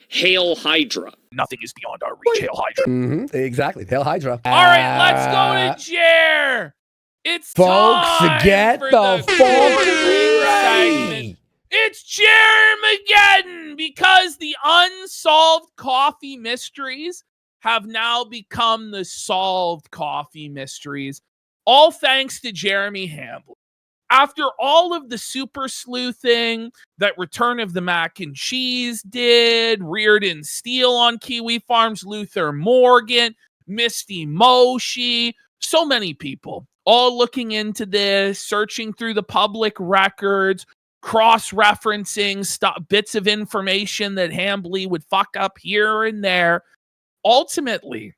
Hail Hydra. Nothing is beyond our reach. Hail Hydra. Exactly. Hail Hydra. All right, let's go to Jer. It's folks, time get for the fucking ready. It's Jermageddon, because the unsolved coffee mysteries have now become the solved coffee mysteries, all thanks to Jeremy Hambly. After all of the super sleuthing that Return of the Mac and Cheese did, Reardon Steele on Kiwi Farms, Luther Morgan, Misty Moshi, so many people all looking into this, searching through the public records, cross-referencing bits of information that Hambly would fuck up here and there. Ultimately,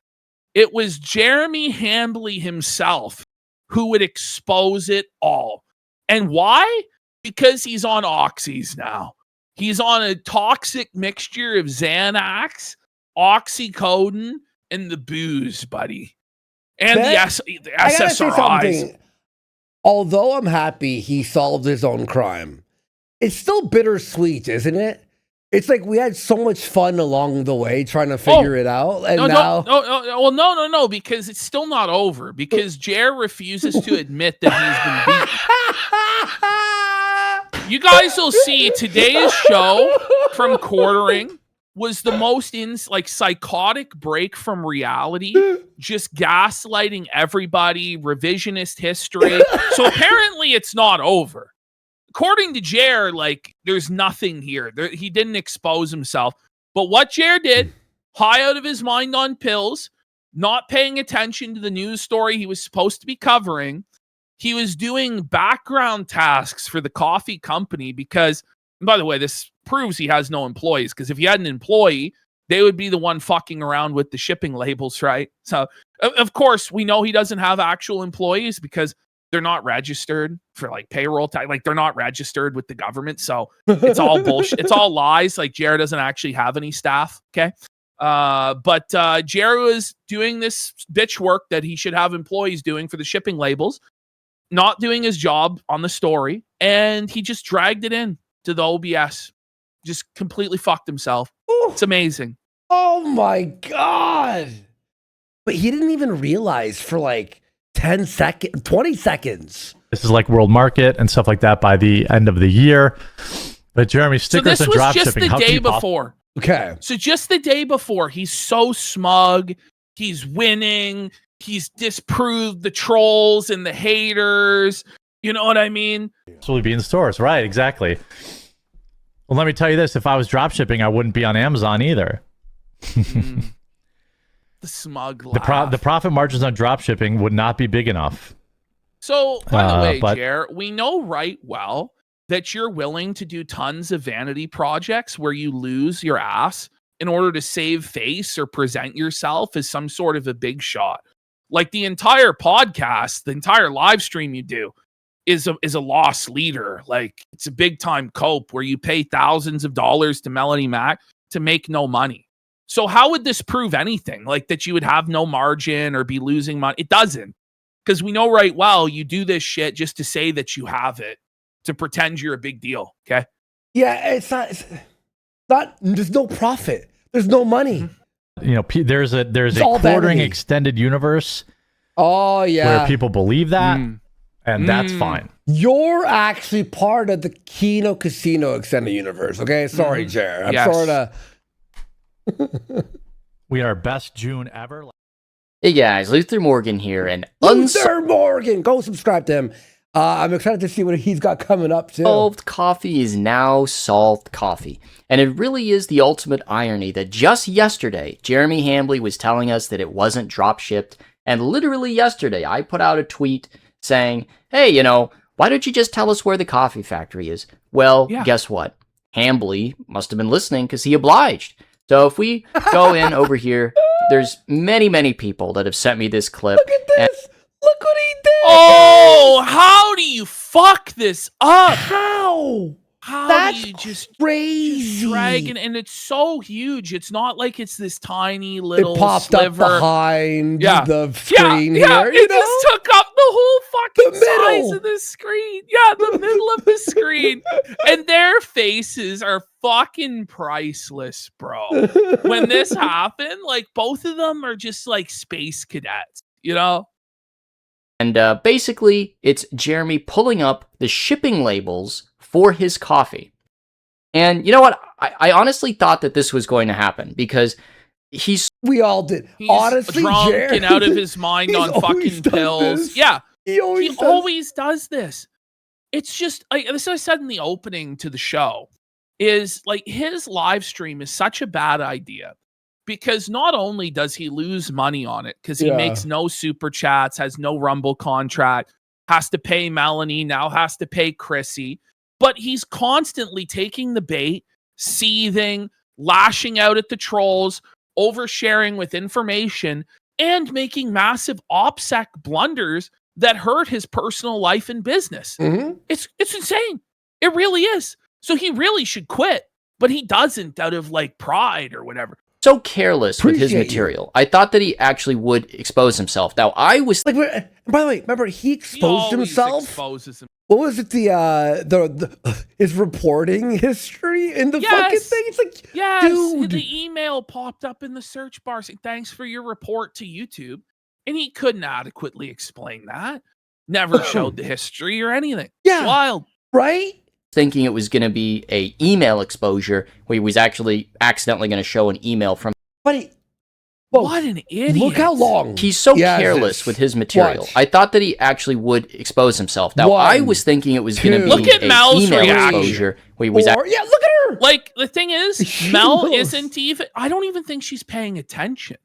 it was Jeremy Hambly himself who would expose it all. And why? Because he's on oxys now. He's on a toxic mixture of Xanax, oxycodone, and the booze, buddy. And the SSRIs. Although I'm happy he solved his own crime, it's still bittersweet, isn't it? It's like we had so much fun along the way trying to figure it out, and no, because it's still not over. Because Jer refuses to admit that he's been beaten. You guys will see today's show from Quartering was the most psychotic break from reality, just gaslighting everybody, revisionist history. So apparently it's not over. According to Jer, there's nothing here. He didn't expose himself. But what Jer did, high out of his mind on pills, not paying attention to the news story he was supposed to be covering, he was doing background tasks for the coffee company because, by the way, this proves he has no employees, because if he had an employee, they would be the one fucking around with the shipping labels, right? So, of course, we know he doesn't have actual employees because they're not registered for payroll tax. They're not registered with the government. So it's all bullshit. It's all lies. Jared doesn't actually have any staff. Okay. But Jared was doing this bitch work that he should have employees doing for the shipping labels, not doing his job on the story. And he just dragged it in to the OBS. Just completely fucked himself. Ooh. It's amazing. Oh my God. But he didn't even realize for 10 seconds, 20 seconds. This is world market and stuff like that by the end of the year. But Jeremy, stickers and drop shipping. So this was just the day before. Okay. So just the day before, he's so smug. He's winning. He's disproved the trolls and the haters. You know what I mean? Actually be in stores. Right, exactly. Well, let me tell you this. If I was drop shipping, I wouldn't be on Amazon either. The smug laugh. The profit margins on drop shipping would not be big enough. So, by the way, Jer, we know right well that you're willing to do tons of vanity projects where you lose your ass in order to save face or present yourself as some sort of a big shot. The entire podcast, the entire live stream you do is a loss leader. It's a big time cope where you pay thousands of dollars to Melanie Mac to make no money. So how would this prove anything? That you would have no margin or be losing money? It doesn't. Because we know right well you do this shit just to say that you have it, to pretend you're a big deal, okay? Yeah, it's not there's no profit. There's no money. There's a Quartering extended universe. Oh, yeah. Where people believe that, and that's fine. You're actually part of the Kino Casino extended universe, okay? Sorry, Jer. I'm sort of... We are best June ever. Hey guys, Luther Morgan here, and Luther Morgan, go subscribe to him. I'm excited to see what he's got coming up too. Solved coffee is now solved coffee, and it really is the ultimate irony that just yesterday Jeremy Hambly was telling us that it wasn't drop shipped, and literally yesterday I put out a tweet saying, "Hey, why don't you just tell us where the coffee factory is?" Well, guess what? Hambly must have been listening because he obliged. So if we go in over here, there's many people that have sent me this clip. Look at this! Look what he did! Oh, how do you fuck this up? How? How That's do you just crazy. drag it? And it's so huge. It's not like it's this tiny It little popped sliver. up behind Yeah. the screen Yeah, here. it just took up the whole fucking The size middle. of the screen. Yeah, the middle of the screen. And their faces are fucking priceless, bro. When this happened, like both of them are just like space cadets, you know? And basically, it's Jeremy pulling up the shipping labels for his coffee. And you know what? I honestly thought that this was going to happen because we all did. He's Honestly, drunk Jerry, and out of his mind he's on always fucking done pills. this. Yeah, he always does this. It's just like this. I said in the opening to the show is like his live stream is such a bad idea because not only does he lose money on it because he makes no super chats, has no Rumble contract, has to pay Melanie, now has to pay Chrissy, but he's constantly taking the bait, seething, lashing out at the trolls, oversharing with information, and making massive OPSEC blunders that hurt his personal life and business. Mm-hmm. It's insane. It really is. So he really should quit, but he doesn't out of like pride or whatever. So careless with his Appreciate material. I thought that he actually would expose himself. Now, I was like, by the way, remember he exposed himself. Exposes him. What was it? The his reporting history in the fucking thing. It's like, dude, the email popped up in the search bar saying, "Thanks for your report to YouTube," and he couldn't adequately explain that. Never showed the history or anything. Yeah, it's wild, right? Thinking it was going to be a email exposure where he was actually accidentally going to show an email from. But what an idiot! Look how long he's so careless with his material. Watch. I thought that he actually would expose himself. Now I was thinking it was going to be look at an Mel's email reaction. exposure where he was. yeah, look at her. Like the thing is, Mel isn't even. I don't even think she's paying attention.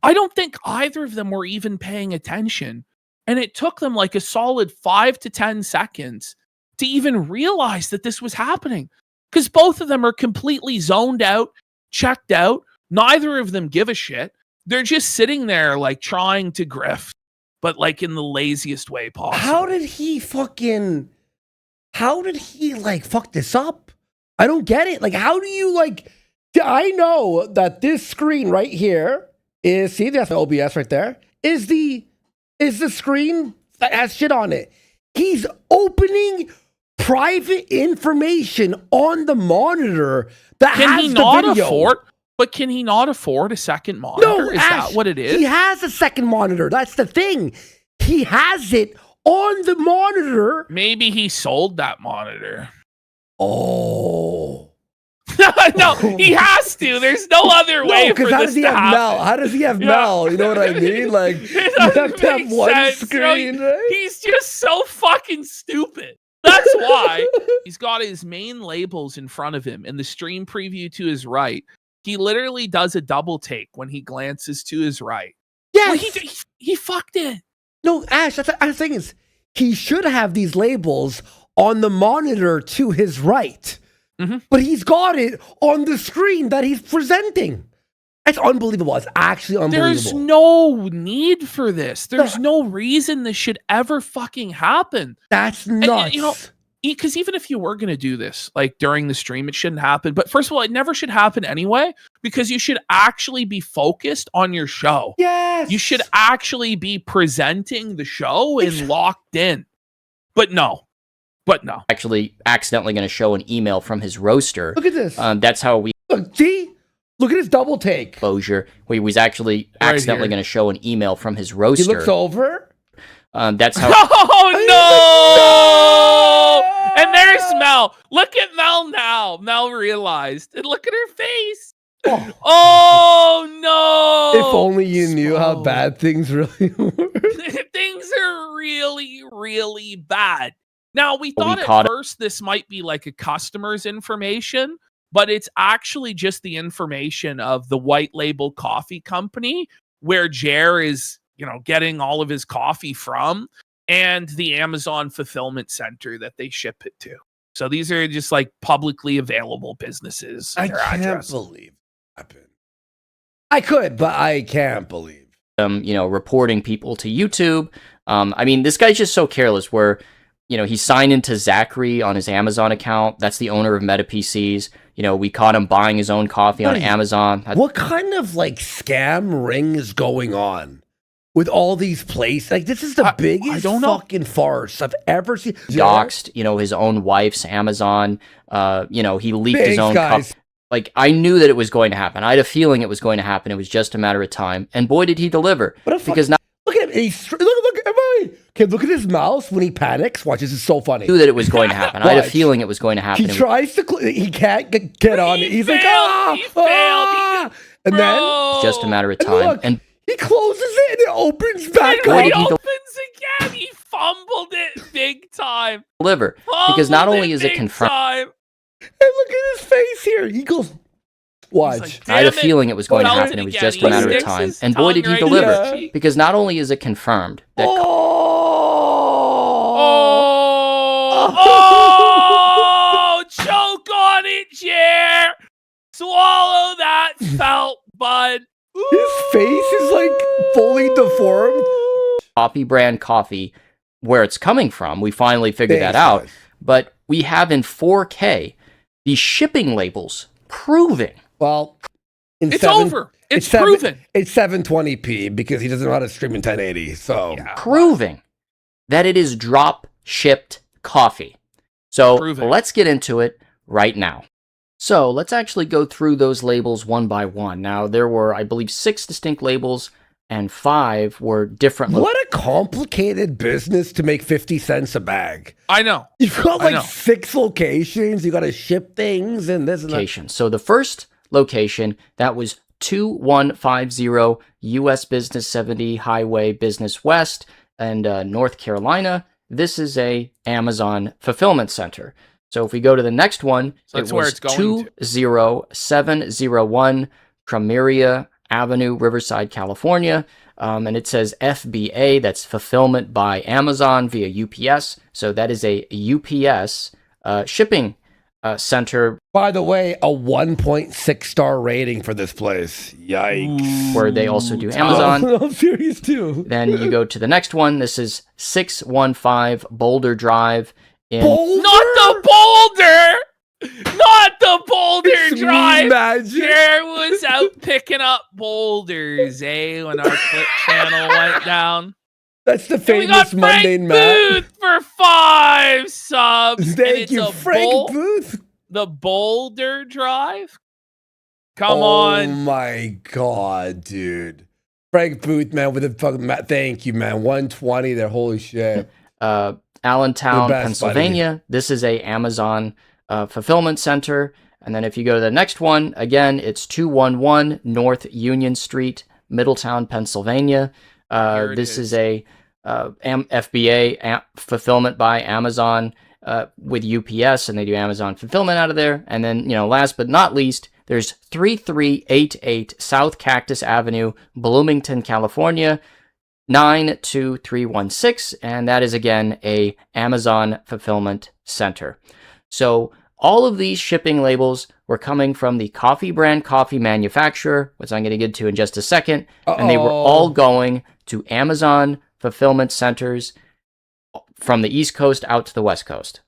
I don't think either of them were even paying attention, and it took them like a solid 5 to 10 seconds to even realize that this was happening because both of them are completely zoned out, checked out. Neither of them give a shit. They're just sitting there like trying to grift, but like in the laziest way possible. How did he like fuck this up? I don't get it. Like, how do you like, I know that this screen right here is, see, that's the OBS right there, is the screen that has shit on it. He's opening private information on the monitor that has the video. Can he not afford a second monitor? No, is Ash, that what it is? He has a second monitor. That's the thing. He has it on the monitor. Maybe he sold that monitor. Oh. No, he has to. There's no other way for how this does he to have happen. Mel? How does he have Mel? You know what I mean? Like, you have to have one screen, right? He's just so fucking stupid. That's why he's got his main labels in front of him and the stream preview to his right. He literally does a double take when he glances to his right. Yeah, well, he fucked it. No, Ash, that's the thing is, he should have these labels on the monitor to his right. Mm-hmm. But he's got it on the screen that he's presenting. It's unbelievable. It's actually unbelievable. There's no need for this. There's no reason this should ever fucking happen. That's nuts. And, you know, because even if you were going to do this, like during the stream, it shouldn't happen. But first of all, it never should happen anyway, because you should actually be focused on your show. Yes. You should actually be presenting the show and locked in. But no. Actually accidentally going to show an email from his roaster. Look at this. That's how we see? Look at his double take. Exposure, where he was actually accidentally going to show an email from his roaster. He looks over. That's how. Oh, no! And there's Mel. Look at Mel now. Mel realized. And look at her face. Oh, no. If only you knew how bad things really were. Things are really, really bad. Now, we thought at first this might be like a customer's information, but it's actually just the information of the white label coffee company where Jer is, getting all of his coffee from, and the Amazon fulfillment center that they ship it to. So these are just like publicly available businesses. I can't believe it happened. I could, but I can't believe. Reporting people to YouTube. I mean, this guy's just so careless where he signed into Zachary on his Amazon account. That's the owner of Meta PCs. We caught him buying his own coffee on Amazon. What kind of like scam ring is going on with all these places? Like, this is the biggest fucking farce I've ever seen. Doxed, his own wife's Amazon. He leaked his own coffee. Like, I knew that it was going to happen. I had a feeling it was going to happen. It was just a matter of time. And boy, did he deliver. Because now, look at him. Look, everybody. Okay, look at his mouth when he panics. Watch, this is so funny. I knew that it was going to happen. I had a feeling it was going to happen. He tries to, he can't get on it. He's like, he failed. And then, just a matter of time. And he closes it and it opens back up. He up. opens again. He fumbled it big time. Deliver. Because not only is it confirmed. And look at his face here. He goes, watch. Like, I had a feeling it was going to happen. It was just a matter of time. And boy, did he deliver. Because not only is it confirmed that... Choke on it, Jer. Swallow that felt, bud. His face is like fully deformed. Coffee brand coffee, where it's coming from. We finally figured that out. But we have in 4K the shipping labels proving. Well, it's over. It's proven. It's 720p because he doesn't know how to stream in 1080. So proving that it is drop shipped coffee. So let's get into it right now. So let's actually go through those labels one by one. Now, there were, I believe, 6 distinct labels and 5 were different. What a complicated business to make 50 cents a bag. I know. You've got like 6 locations. You got to ship things and this and that. So the first location, that was 2150 US Business 70 Highway Business West and North Carolina. This is a Amazon fulfillment center. So if we go to the next one, it was 20701 Crameria Avenue, Riverside, California. And it says FBA, that's Fulfillment by Amazon via UPS. So that is a UPS shipping center. By the way, a 1.6 star rating for this place. Yikes. Where they also do Amazon. I'm serious too. Then you go to the next one. This is 615 Boulder Drive. Not the Boulder! Not the Boulder Drive! Jer was out picking up boulders, when our clip channel went down. That's the famous mundane Frank Booth for 5 subs. Thank you, Frank Booth. The Boulder Drive? Come on. Oh my God, dude. Frank Booth, man, with a fucking... Thank you, man. 120 there. Holy shit. Allentown, Pennsylvania. Buddy. This is a Amazon fulfillment center. And then if you go to the next one, again, it's 211 North Union Street, Middletown, Pennsylvania. This is a FBA fulfillment by Amazon with UPS, and they do Amazon fulfillment out of there. And then, last but not least, there's 3388 South Cactus Avenue, Bloomington, California, 92316, and that is again a Amazon fulfillment center. So all of these shipping labels were coming from the coffee brand coffee manufacturer, which I'm going to get to in just a second, and they were all going to Amazon fulfillment centers from the East Coast out to the West Coast.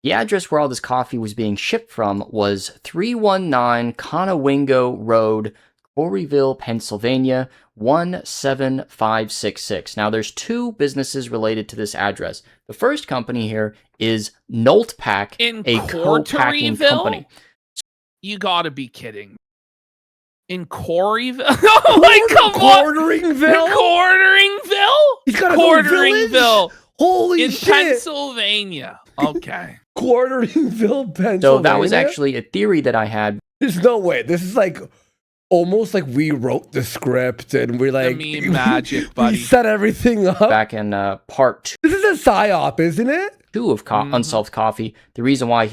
The address where all this coffee was being shipped from was 319 Conowingo Road, Corryville, Pennsylvania, 17566. Now, there's 2 businesses related to this address. The first company here is Noltpack, a co-packing company. You gotta be kidding. In Corryville? Oh my, come on! Corderingville? He's got a Corderingville. Holy shit. In Pennsylvania. Okay. Corderingville, Pennsylvania? So that was actually a theory that I had. There's no way. This is like... almost like we wrote the script and we're like... The meme magic, buddy. We set everything up. Back in part 2. This is a psyop, isn't it? 2 of Unsolved Coffee. The reason why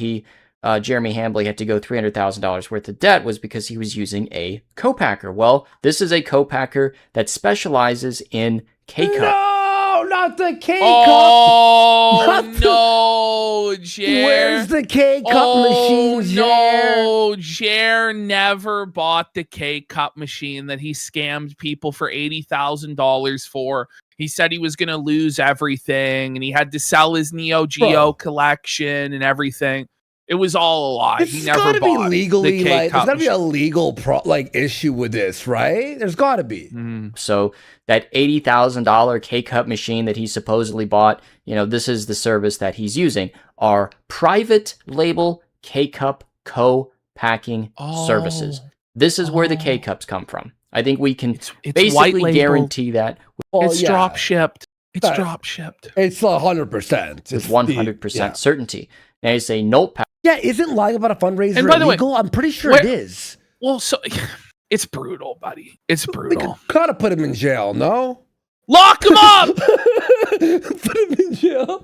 Jeremy Hambly had to go $300,000 worth of debt was because he was using a co-packer. Well, this is a co-packer that specializes in K-Cup. No, not the K-Cup. Oh, no, Jer. Where's the K-Cup machine, Jer? No, Jer never bought the K-Cup machine that he scammed people for $80,000 for. He said he was going to lose everything, and he had to sell his Neo Geo collection and everything. It was all a lie. He never bought legally, the like, K-Cup there's got to be a machine. legal issue with this, right? There's got to be. So that $80,000 K-Cup machine that he supposedly bought, you know, this is the service that he's using, are private label K-Cup co-packing services. This is where the K-Cups come from. I think we can It's basically guarantee that. Well, It's drop shipped. It's drop shipped. It's 100%. With 100% certainty. Now you say Notepad. Yeah, isn't lying about a fundraiser And by the way, illegal? I'm pretty sure it is. Well, so it's brutal, buddy. It's We brutal. gotta put him in jail, no? Lock him up. Put him in jail.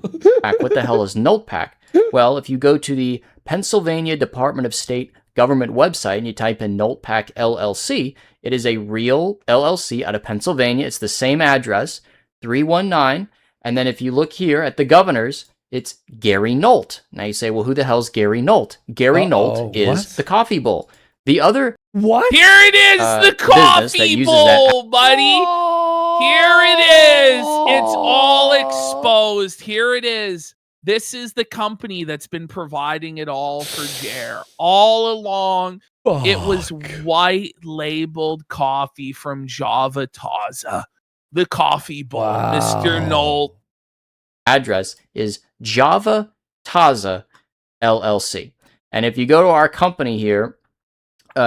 What the hell is Notepack? Well, if you go to the Pennsylvania Department of State government website and you type in Notepack LLC, it is a real LLC out of Pennsylvania. It's the same address, 319. And then if you look here at the governor's, it's Gary Nolt. Now you say, well, who the hell's Gary Nolt? Gary Nolt is the coffee bowl. The other What? Here it is, the coffee bowl, buddy. Here it is. It's all exposed. Here it is. This is the company that's been providing it all for Jer all along. It was white labeled coffee from Java Taza, the coffee bowl, Mr. Nolt. address is Java Taza LLC. And if you go to our company here,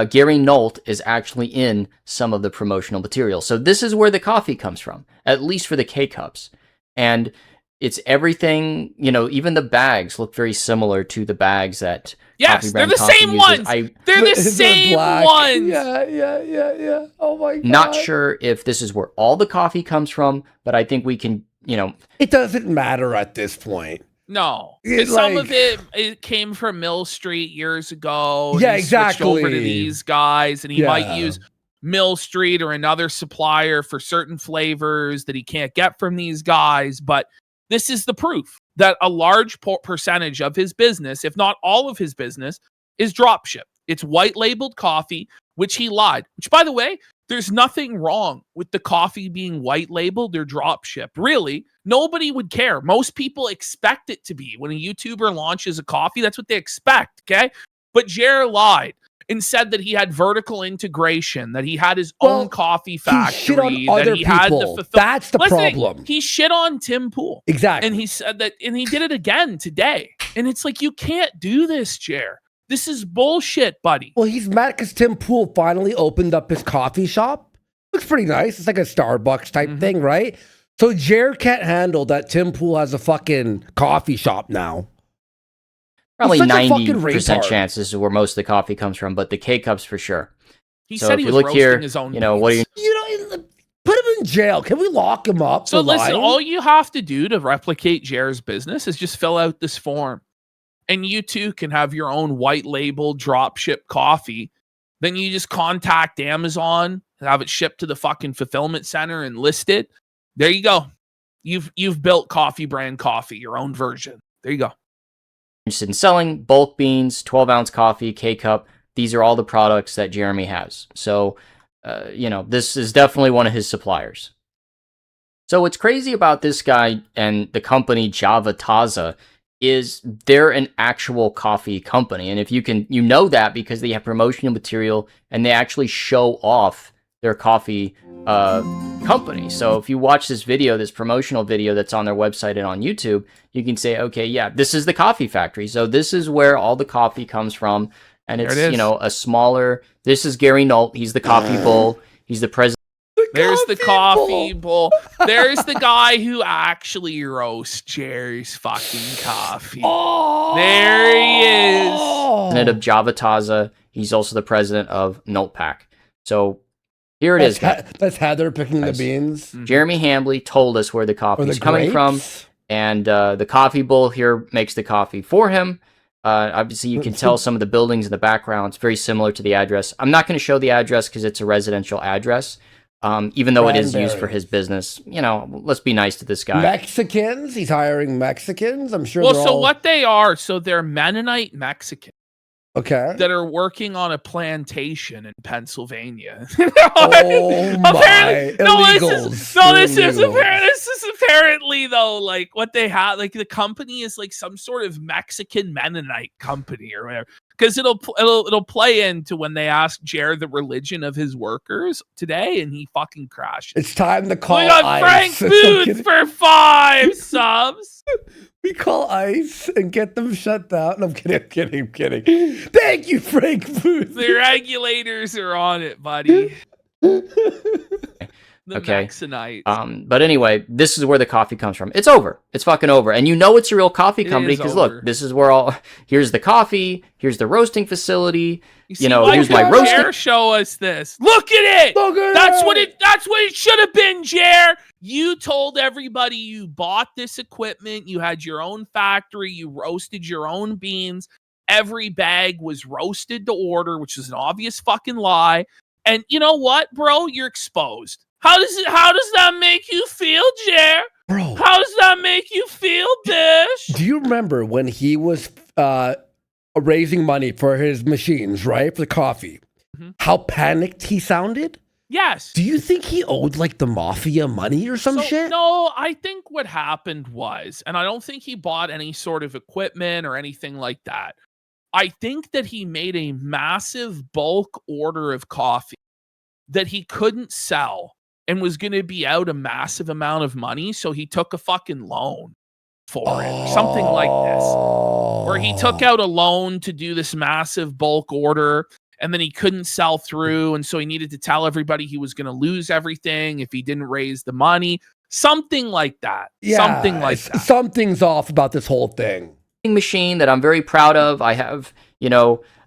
Gary Nolt is actually in some of the promotional material. So this is where the coffee comes from, at least for the K-Cups. And it's everything, you know, even the bags look very similar to the bags that Yes, they're the same ones. They're the same ones. Yeah. Oh my God. Not sure if this is where all the coffee comes from, but I think we can, you know. It doesn't matter at this point. No, It's some like- of it came from Mill Street years ago. Yeah, He switched over to exactly. these guys, and he Yeah. might use Mill Street or another supplier for certain flavors that he can't get from these guys. But this is the proof that a large percentage of his business, if not all of his business, is drop shipped. It's white labeled coffee, which he lied. Which, by the way, there's nothing wrong with the coffee being white labeled or drop shipped. Really, nobody would care. Most people expect it to be. When a YouTuber launches a coffee, that's what they expect, okay? But Jer lied and said that he had vertical integration, that he had his own coffee factory, shit on that other he had people. the That's the Listen, problem. He shit on Tim Pool. Exactly. And he said that, and he did it again today. And it's like, you can't do this, Jer. This is bullshit, buddy. Well, he's mad because Tim Pool finally opened up his coffee shop. Looks pretty nice. It's like a Starbucks type thing, right? So Jer can't handle that Tim Pool has a fucking coffee shop now. Probably He's such a fucking 90% retard. chance this is where most of the coffee comes from, but the K-Cups for sure. He So said if he you was look roasting here, his own you know, what are beans. you... You know, put him in jail. Can we lock him up? So for listen, lying? all you have to do to replicate Jer's business is just fill out this form. And you too can have your own white label drop ship coffee. Then you just contact Amazon, have it shipped to the fucking fulfillment center and list it. There you go. You've built coffee brand coffee, your own version. There you go. interested in selling bulk beans, 12-ounce coffee, K-Cup. These are all the products that Jeremy has. So, you know, this is definitely one of his suppliers. So what's crazy about this guy and the company Java Taza is they're an actual coffee company. And if you can, you know that because they have promotional material and they actually show off their coffee company. So if you watch this video, this promotional video that's on their website and on YouTube, you can say, okay, yeah, this is the coffee factory. So this is where all the coffee comes from. And it's, you know, a smaller, this is Gary Nolt. He's the coffee bull. He's the president. There's the coffee bowl. There's the guy who actually roasts Jerry's fucking coffee. There he is. Of Java Taza. He's also the president of Notepack. So here it is. That's Heather picking the beans. Jeremy Hambley told us where the coffee is coming from. And the coffee bowl here makes the coffee for him. Obviously, you can tell some of the buildings in the background. It's very similar to the address. I'm not going to show the address because it's a residential address. Even though it is used for his business, you know, let's be nice to this guy. Mexicans? He's hiring Mexicans? I'm sure Well, so what they are, so they're Mennonite Mexican. Okay. that are working on a plantation in Pennsylvania. Oh my! This is apparently though like what they have. Like the company is like some sort of Mexican Mennonite company or whatever. Because it'll play into when they ask Jared the religion of his workers today, and he fucking crashed. It's time to call We got ICE. Frank Booth for 5 subs. We call ICE and get them shut down. No, I'm kidding. Thank you, Frank Booth. The regulators are on it, buddy. The Okay. Maxonites. But anyway, this is where the coffee comes from. It's over. It's fucking over. And you know it's a real coffee company is because over. look, this is where here's the coffee, here's the roasting facility. See, know, why here's my can't roasting. Jer show us this. Look at it. Look at That's it. what it should have been, Jer. You told everybody you bought this equipment. You had your own factory. You roasted your own beans. Every bag was roasted to order, which is an obvious fucking lie. And you know what, bro? You're exposed. How does that make you feel, Jer? Bro, How does that make you feel, Bish? do you remember when he was raising money for his machines, right? For the coffee. Mhm. How panicked he sounded? Yes. Do you think he owed like the mafia money or some shit? No, I think what happened was, and I don't think he bought any sort of equipment or anything like that. I think that he made a massive bulk order of coffee that he couldn't sell and was going to be out a massive amount of money. So he took a fucking loan for it, something like this, where he took out a loan to do this massive bulk order. And then he couldn't sell through. And so he needed to tell everybody he was going to lose everything if he didn't raise the money. Something like that. Something like that. Something's off about this whole thing. Machine that I'm very proud of. I have,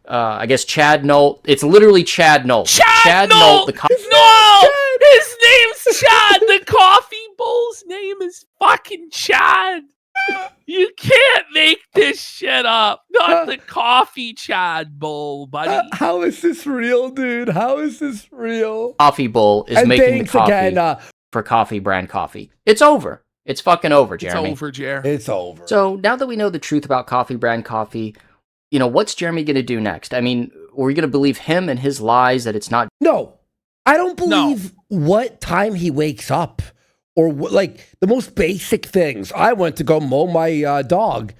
I guess Chad Nolt. It's literally Chad Nolt. Chad Nolt! No! His name's Chad! The coffee bull's name is fucking Chad! You can't make this shit up. Not the coffee Chad bull, buddy. How is this real, dude? How is this real? Coffee Bull is And making the thanks coffee again. for coffee brand coffee. It's over. It's fucking over, Jeremy. It's over, Jer. It's over. So now that we know the truth about coffee brand coffee, what's Jeremy going to do next? I mean, are we going to believe him and his lies that it's not? No, I don't believe what time he wakes up or like the most basic things. I went to go mow my dog.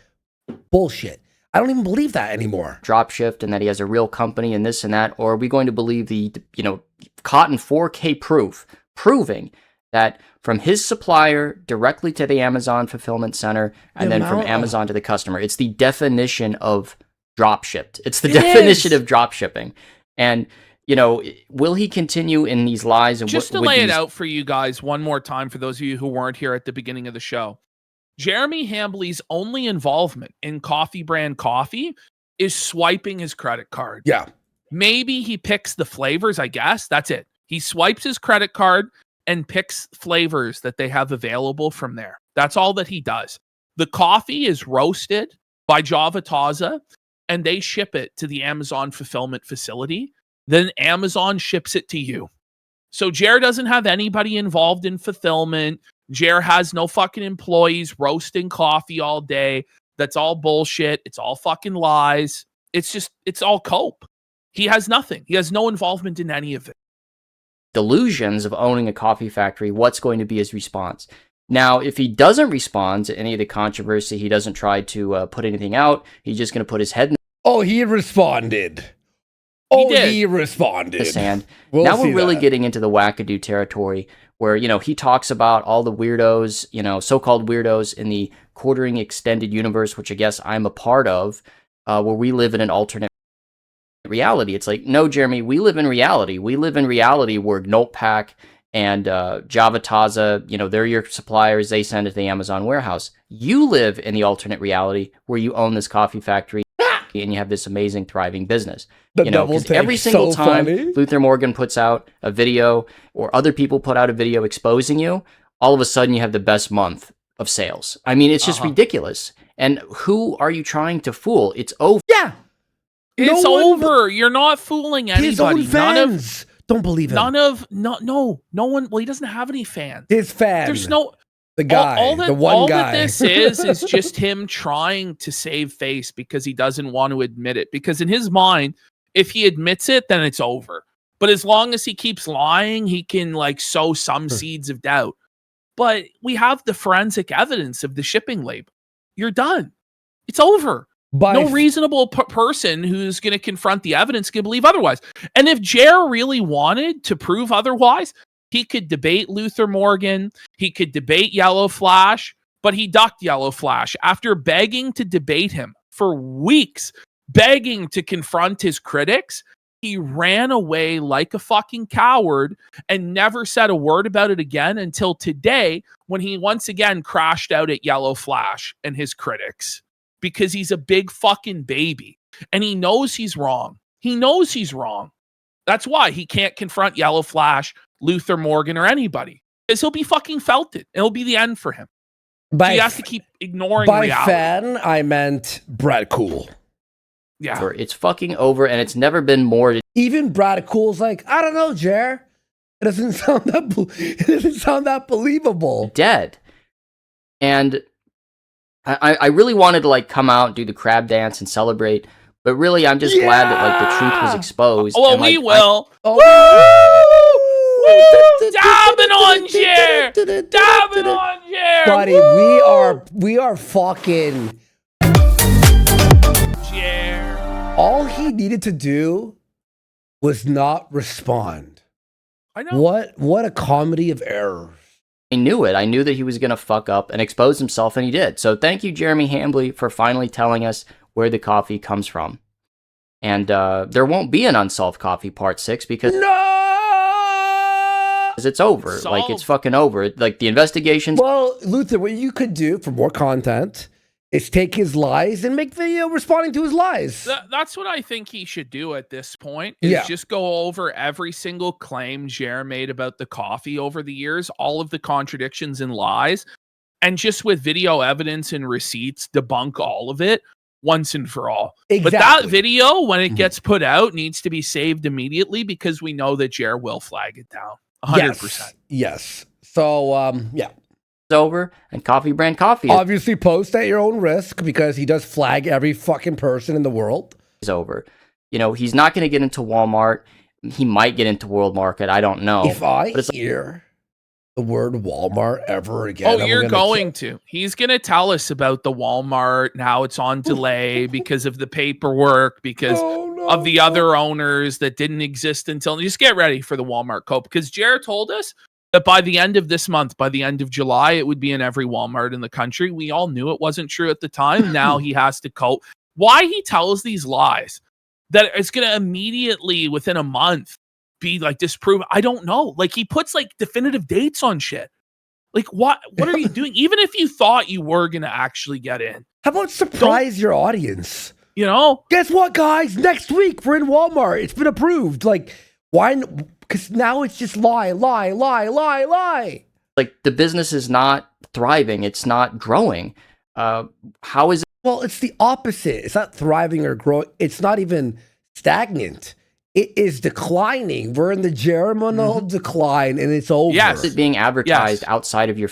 Bullshit. I don't even believe that anymore. Drop shift and that he has a real company and this and that, or are we going to believe the Cotton 4K proof proving that from his supplier directly to the Amazon fulfillment center and then from Amazon to the customer? It's the definition of drop shipped. It's the definition of drop shipping. And will he continue in these lies? And just to lay it out for you guys one more time, for those of you who weren't here at the beginning of the show, Jeremy Hambley's only involvement in coffee brand coffee is swiping his credit card. Yeah. Maybe he picks the flavors, I guess. That's it. He swipes his credit card and picks flavors that they have available from there. That's all that he does. The coffee is roasted by Java Taza, and they ship it to the Amazon fulfillment facility. Then Amazon ships it to you. So Jer doesn't have anybody involved in fulfillment. Jer has no fucking employees roasting coffee all day. That's all bullshit. It's all fucking lies. It's all cope. He has nothing. He has no involvement in any of it. Delusions of owning a coffee factory, what's going to be his response? Now, if he doesn't respond to any of the controversy, he doesn't try to put anything out, he's just going to put his head in He responded. He responded. the sand. Now we're really getting into the wackadoo territory where, he talks about all the weirdos, so-called weirdos in the quartering extended universe, which I guess I'm a part of, where we live in an alternate reality. It's like, no, Jeremy, we live in reality. We live in reality where Notepad and Java Taza, they're your suppliers. They send it to the Amazon warehouse. You live in the alternate reality where you own this coffee factory and you have this amazing, thriving business. Because every single time Luther Morgan puts out a video or other people put out a video exposing you, all of a sudden you have the best month of sales. I mean, it's just ridiculous. And who are you trying to fool? It's over. Yeah. It's over. You're not fooling anybody. His own fans don't believe him. No one. Well, he doesn't have any fans. His fans. There's no. The guy, the one guy. All that this is just him trying to save face because he doesn't want to admit it. Because in his mind, if he admits it, then it's over. But as long as he keeps lying, he can like sow some seeds of doubt. But we have the forensic evidence of the shipping label. You're done. It's over. No reasonable person who's going to confront the evidence can believe otherwise. And if Jer really wanted to prove otherwise, he could debate Luther Morgan. He could debate Yellow Flash, but he ducked Yellow Flash after begging to debate him for weeks, begging to confront his critics. He ran away like a fucking coward and never said a word about it again until today when he once again crashed out at Yellow Flash and his critics because he's a big fucking baby and he knows he's wrong. He knows he's wrong. That's why he can't confront Yellow Flash, Luther Morgan, or anybody because he'll be fucking felted. It'll be the end for him. So he has to keep ignoring reality. By fan, I meant Brad Cool. Yeah. It's fucking over, and it's never been more. Even Brad Cool's like, I don't know, Jer. It doesn't sound that believable. Dead. And I really wanted to like come out and do the crab dance and celebrate, but really I'm just glad that like the truth was exposed. Well, and, like, we will. Dabbing on Jer. Dabbing on Jer. Buddy, we are fucking Jer. All he needed to do was not respond. I know. What a comedy of errors. I knew it. I knew that he was going to fuck up and expose himself, and he did. So thank you, Jeremy Hambly, for finally telling us where the coffee comes from. And there won't be an Unsolved Coffee Part 6 because it's over. Like, it's fucking over. Like, the investigations... Well, Luther, what you could do for more content is take his lies and make video responding to his lies. That's what I think he should do at this point, is just go over every single claim Jer made about the coffee over the years, all of the contradictions and lies, and just with video evidence and receipts, debunk all of it once and for all. Exactly. But that video, when it gets put out, needs to be saved immediately because we know that Jer will flag it down. 100%. Yes. So, yeah. Over, and Coffee Brand Coffee obviously post at your own risk because he does flag every fucking person in the world. Is over. You know, he's not going to get into Walmart. He might get into World Market. I don't know. If I hear the word Walmart ever again, you're going to. He's going to tell us about the Walmart. Now it's on delay because of the paperwork, because of the other owners that didn't exist until. Just get ready for the Walmart cope, because Jared told us that by the end of this month, by the end of July, it would be in every Walmart in the country. We all knew it wasn't true at the time. Now he has to cope. Why he tells these lies that it's going to immediately, within a month, be like disproven, I don't know. Like, he puts like definitive dates on shit. Like, what are you doing? Even if you thought you were going to actually get in. How about surprise your audience? You know? Guess what, guys? Next week, we're in Walmart. It's been approved. Like, why? Because now it's just lie. Like, the business is not thriving. It's not growing. How is it? Well, it's the opposite. It's not thriving or growing. It's not even stagnant. It is declining. We're in the germinal decline, and it's over. Yes. It's being advertised outside of your...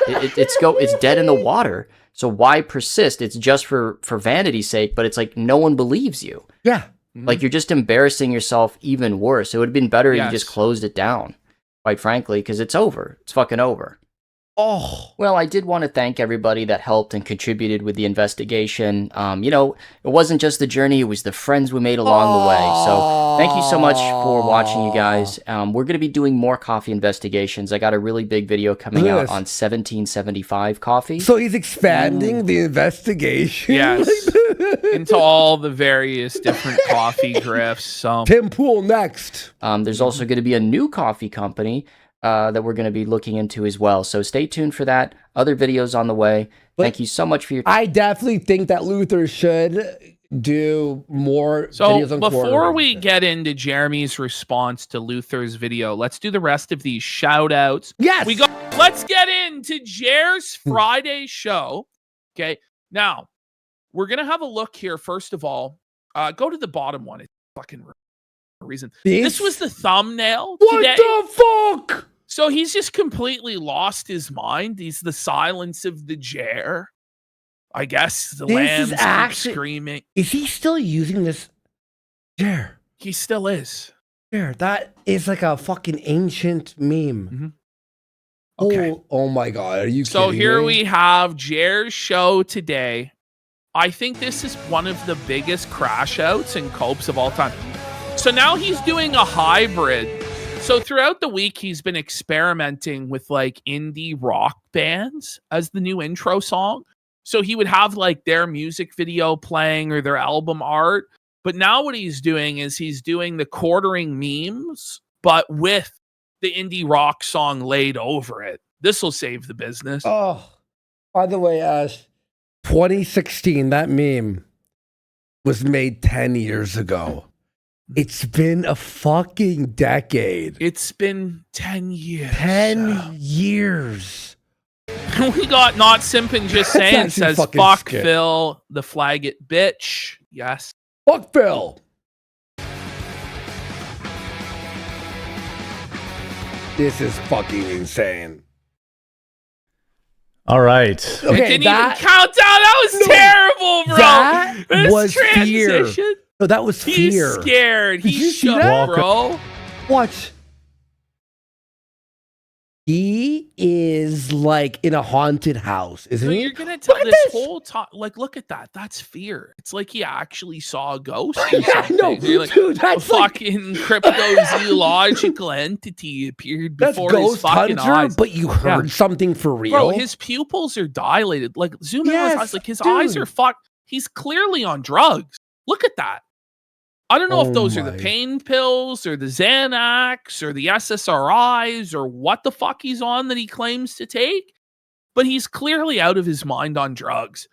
it's dead in the water. So why persist? It's just for vanity's sake, but it's like no one believes you. Yeah. Like, you're just embarrassing yourself even worse. It would have been better if you just closed it down, quite frankly, because it's over. It's fucking over. Oh. Well, I did want to thank everybody that helped and contributed with the investigation. You know, it wasn't just the journey, it was the friends we made along the way. So thank you so much for watching, you guys. We're going to be doing more coffee investigations. I got a really big video coming out on 1775 coffee. So he's expanding the investigation. Yes. Into all the various different coffee grifts. So Tim Pool next. There's also going to be a new coffee company that we're going to be looking into as well. So stay tuned for that. Other videos on the way. Thank you so much for your time. I definitely think that Luther should do more videos on before we get into Jeremy's response to Luther's video, let's do the rest of these shout outs. Yes. Let's get into Jer's Friday show. Okay. Now, we're going to have a look here. First of all, go to the bottom one. It's fucking reason. This was the thumbnail today. What the fuck? So he's just completely lost his mind. He's the silence of the Jer. I guess the lambs keep screaming. Is he still using this? Jer. He still is. Jer, that is like a fucking ancient meme. Okay. Oh my God. Are you So kidding here me? we have Jer's show today. I think this is one of the biggest crash outs and copes of all time. So now he's doing a hybrid. So throughout the week, he's been experimenting with like indie rock bands as the new intro song. So he would have like their music video playing or their album art. But now what he's doing is he's doing the quartering memes, but with the indie rock song laid over it. This will save the business. Oh, by the way, 2016, that meme was made 10 years ago. It's been a fucking decade. It's been 10 years. 10 years. We got Not Simpin' Just Saying actually says, fucking fuck skit. Phil, the flag it bitch. Yes. Fuck Phil. This is fucking insane. All right. It didn't even count down. That was terrible, bro. That This was fear. transition, No, that was He's fear. scared. Did you He's see shook, that? bro. Watch. He is like in a haunted house, isn't So he? you're gonna tell Look at this this. whole time, like, look at that. That's fear. It's like he actually saw a ghost or Yeah, something. no, You're like, dude, a that's like fucking cryptozoological entity appeared that's before his Ghost fucking Hunter, eyes. but you heard something for real. Bro, his pupils are dilated. Like, zoom in on his Yes, eyes. Like, his eyes dude. are fucked. He's clearly on drugs. Look at that. I don't know if Oh those are the my. pain pills or the Xanax or the SSRIs or what the fuck he's on that he claims to take, but he's clearly out of his mind on drugs.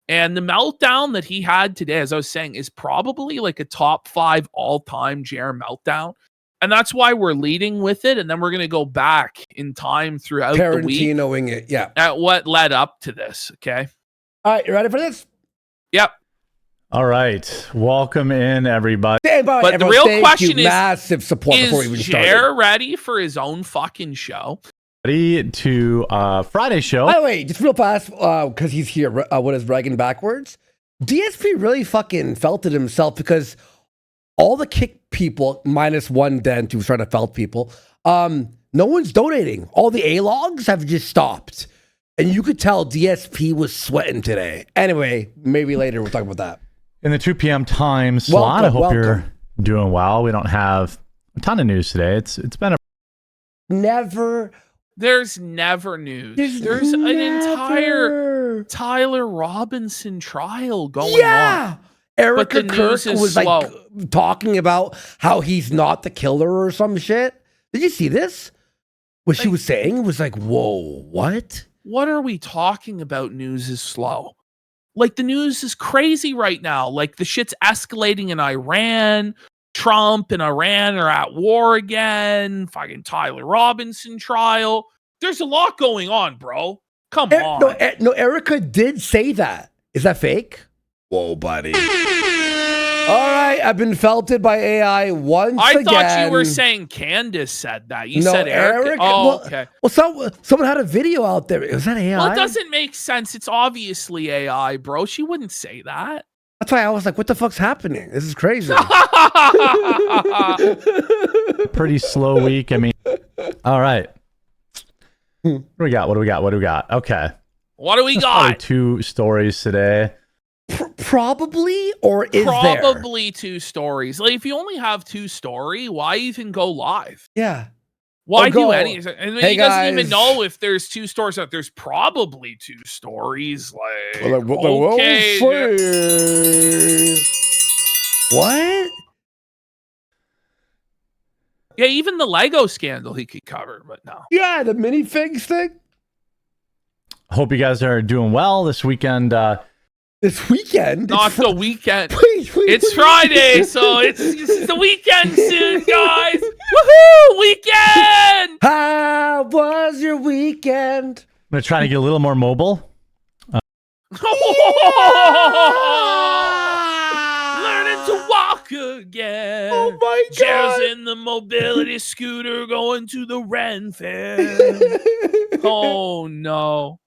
And the meltdown that he had today, as I was saying, is probably like a top 5 all-time Jer meltdown. And that's why we're leading with it. And then we're going to go back in time throughout the week Tarantinoing it. Yeah. at what led up to this. Okay. All right, you ready for this? Yep. All right. Welcome in, everybody. Stand by, But the everyone. real Thank question you. is, Massive support before we even Is started. Jer ready for his own fucking show? Ready to Friday show. By the way, just real fast, because he's here, what is Reagan backwards? DSP really fucking felt it himself because all the kick people, minus one dent who's trying to felt people, no one's donating. All the A-logs have just stopped. And you could tell DSP was sweating today. Anyway, maybe later we'll talk about that. In the 2 p.m. time slot, I hope Welcome. you're doing well. We don't have a ton of news today. It's been a There's never news. There's an entire Tyler Robinson trial going on. Erica But the Kirk news is was slow. like talking about how he's not the killer or some shit. Did you see this? What she was saying was like, whoa, what? What are we talking about? News is slow. Like, the news is crazy right now. Like, the shit's escalating in Iran. Trump and Iran are at war again. Fucking Tyler Robinson trial. There's a lot going on, bro. Come on. No, Erica did say that. Is that fake? Whoa, buddy. All right, I've been felted by AI once again. I thought you were saying Candace said that. You No, said Erica. Erica- Oh, well, okay. Well, someone had a video out there. Was that AI? Well, it doesn't make sense. It's obviously AI, bro. She wouldn't say that. That's why I was like, what the fuck's happening? This is crazy. pretty slow week. I mean, all right. What do we got? Okay. What do we Probably got? 2 stories today. Probably, or is there? Probably 2 stories. Like, if you only have 2 story, why even go live? Yeah. Why Or do go, anything? And "Hey, he doesn't even guys." know if there's 2 stories out. There's probably 2 stories. Like, We'll okay. see. What? Yeah, even the Lego scandal he could cover, but no. Yeah, the minifigs thing. Hope you guys are doing well this weekend. This weekend. Not the weekend. Wait, It's Friday, so it's the weekend soon, guys. Woohoo! Weekend! How was your weekend? I'm going to try to get a little more mobile. Learning to walk walk again. Oh my Jer's God. in the mobility scooter going to the Ren Fair. Oh no.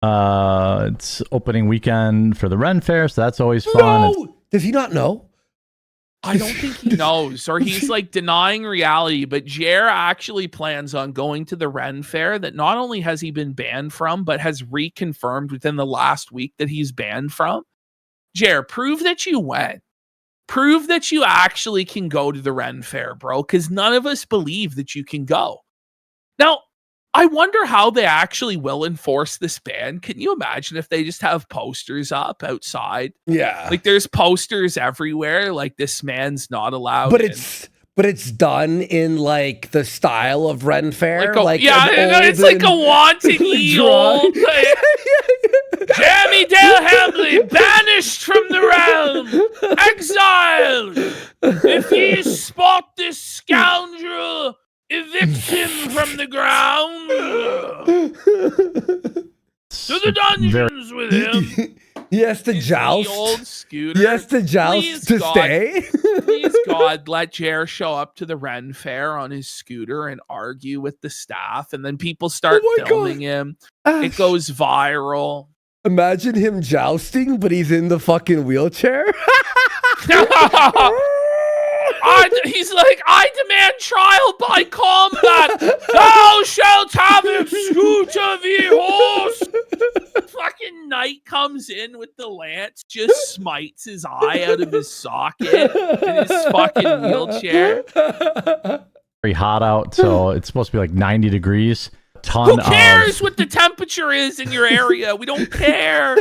It's opening weekend for the Ren Fair, so that's always fun. No! Does he not know? I don't think he knows, or he's like denying reality, but Jer actually plans on going to the Ren Fair that not only has he been banned from, but has reconfirmed within the last week that he's banned from. Jer, prove that you went. Prove that you actually can go to the Ren Fair, bro, because none of us believe that you can go. Now, I wonder how they actually will enforce this ban. Can you imagine if they just have posters up outside? Yeah. Like there's posters everywhere, like this man's not allowed. But in. it's done in like the style of Ren Fair. Like it's like a wanting old. Jeremy Dale Hamley, banished from the realm, exiled. If ye spot this scoundrel, evict him from the ground. To the dungeons with him. He has to joust. The old scooter. He has to joust Please, to God. stay. Please, God, let Jer show up to the Ren Fair on his scooter and argue with the staff, and then people start Oh my filming God. him. Ash, It goes viral. Imagine him jousting, but he's in the fucking wheelchair. He's like, I demand trial by combat. Thou shalt have it, scooter the horse. Fucking knight comes in with the lance, just smites his eye out of his socket in his fucking wheelchair. Very hot out, so it's supposed to be like 90 degrees. Who cares what the temperature is in your area? We don't care.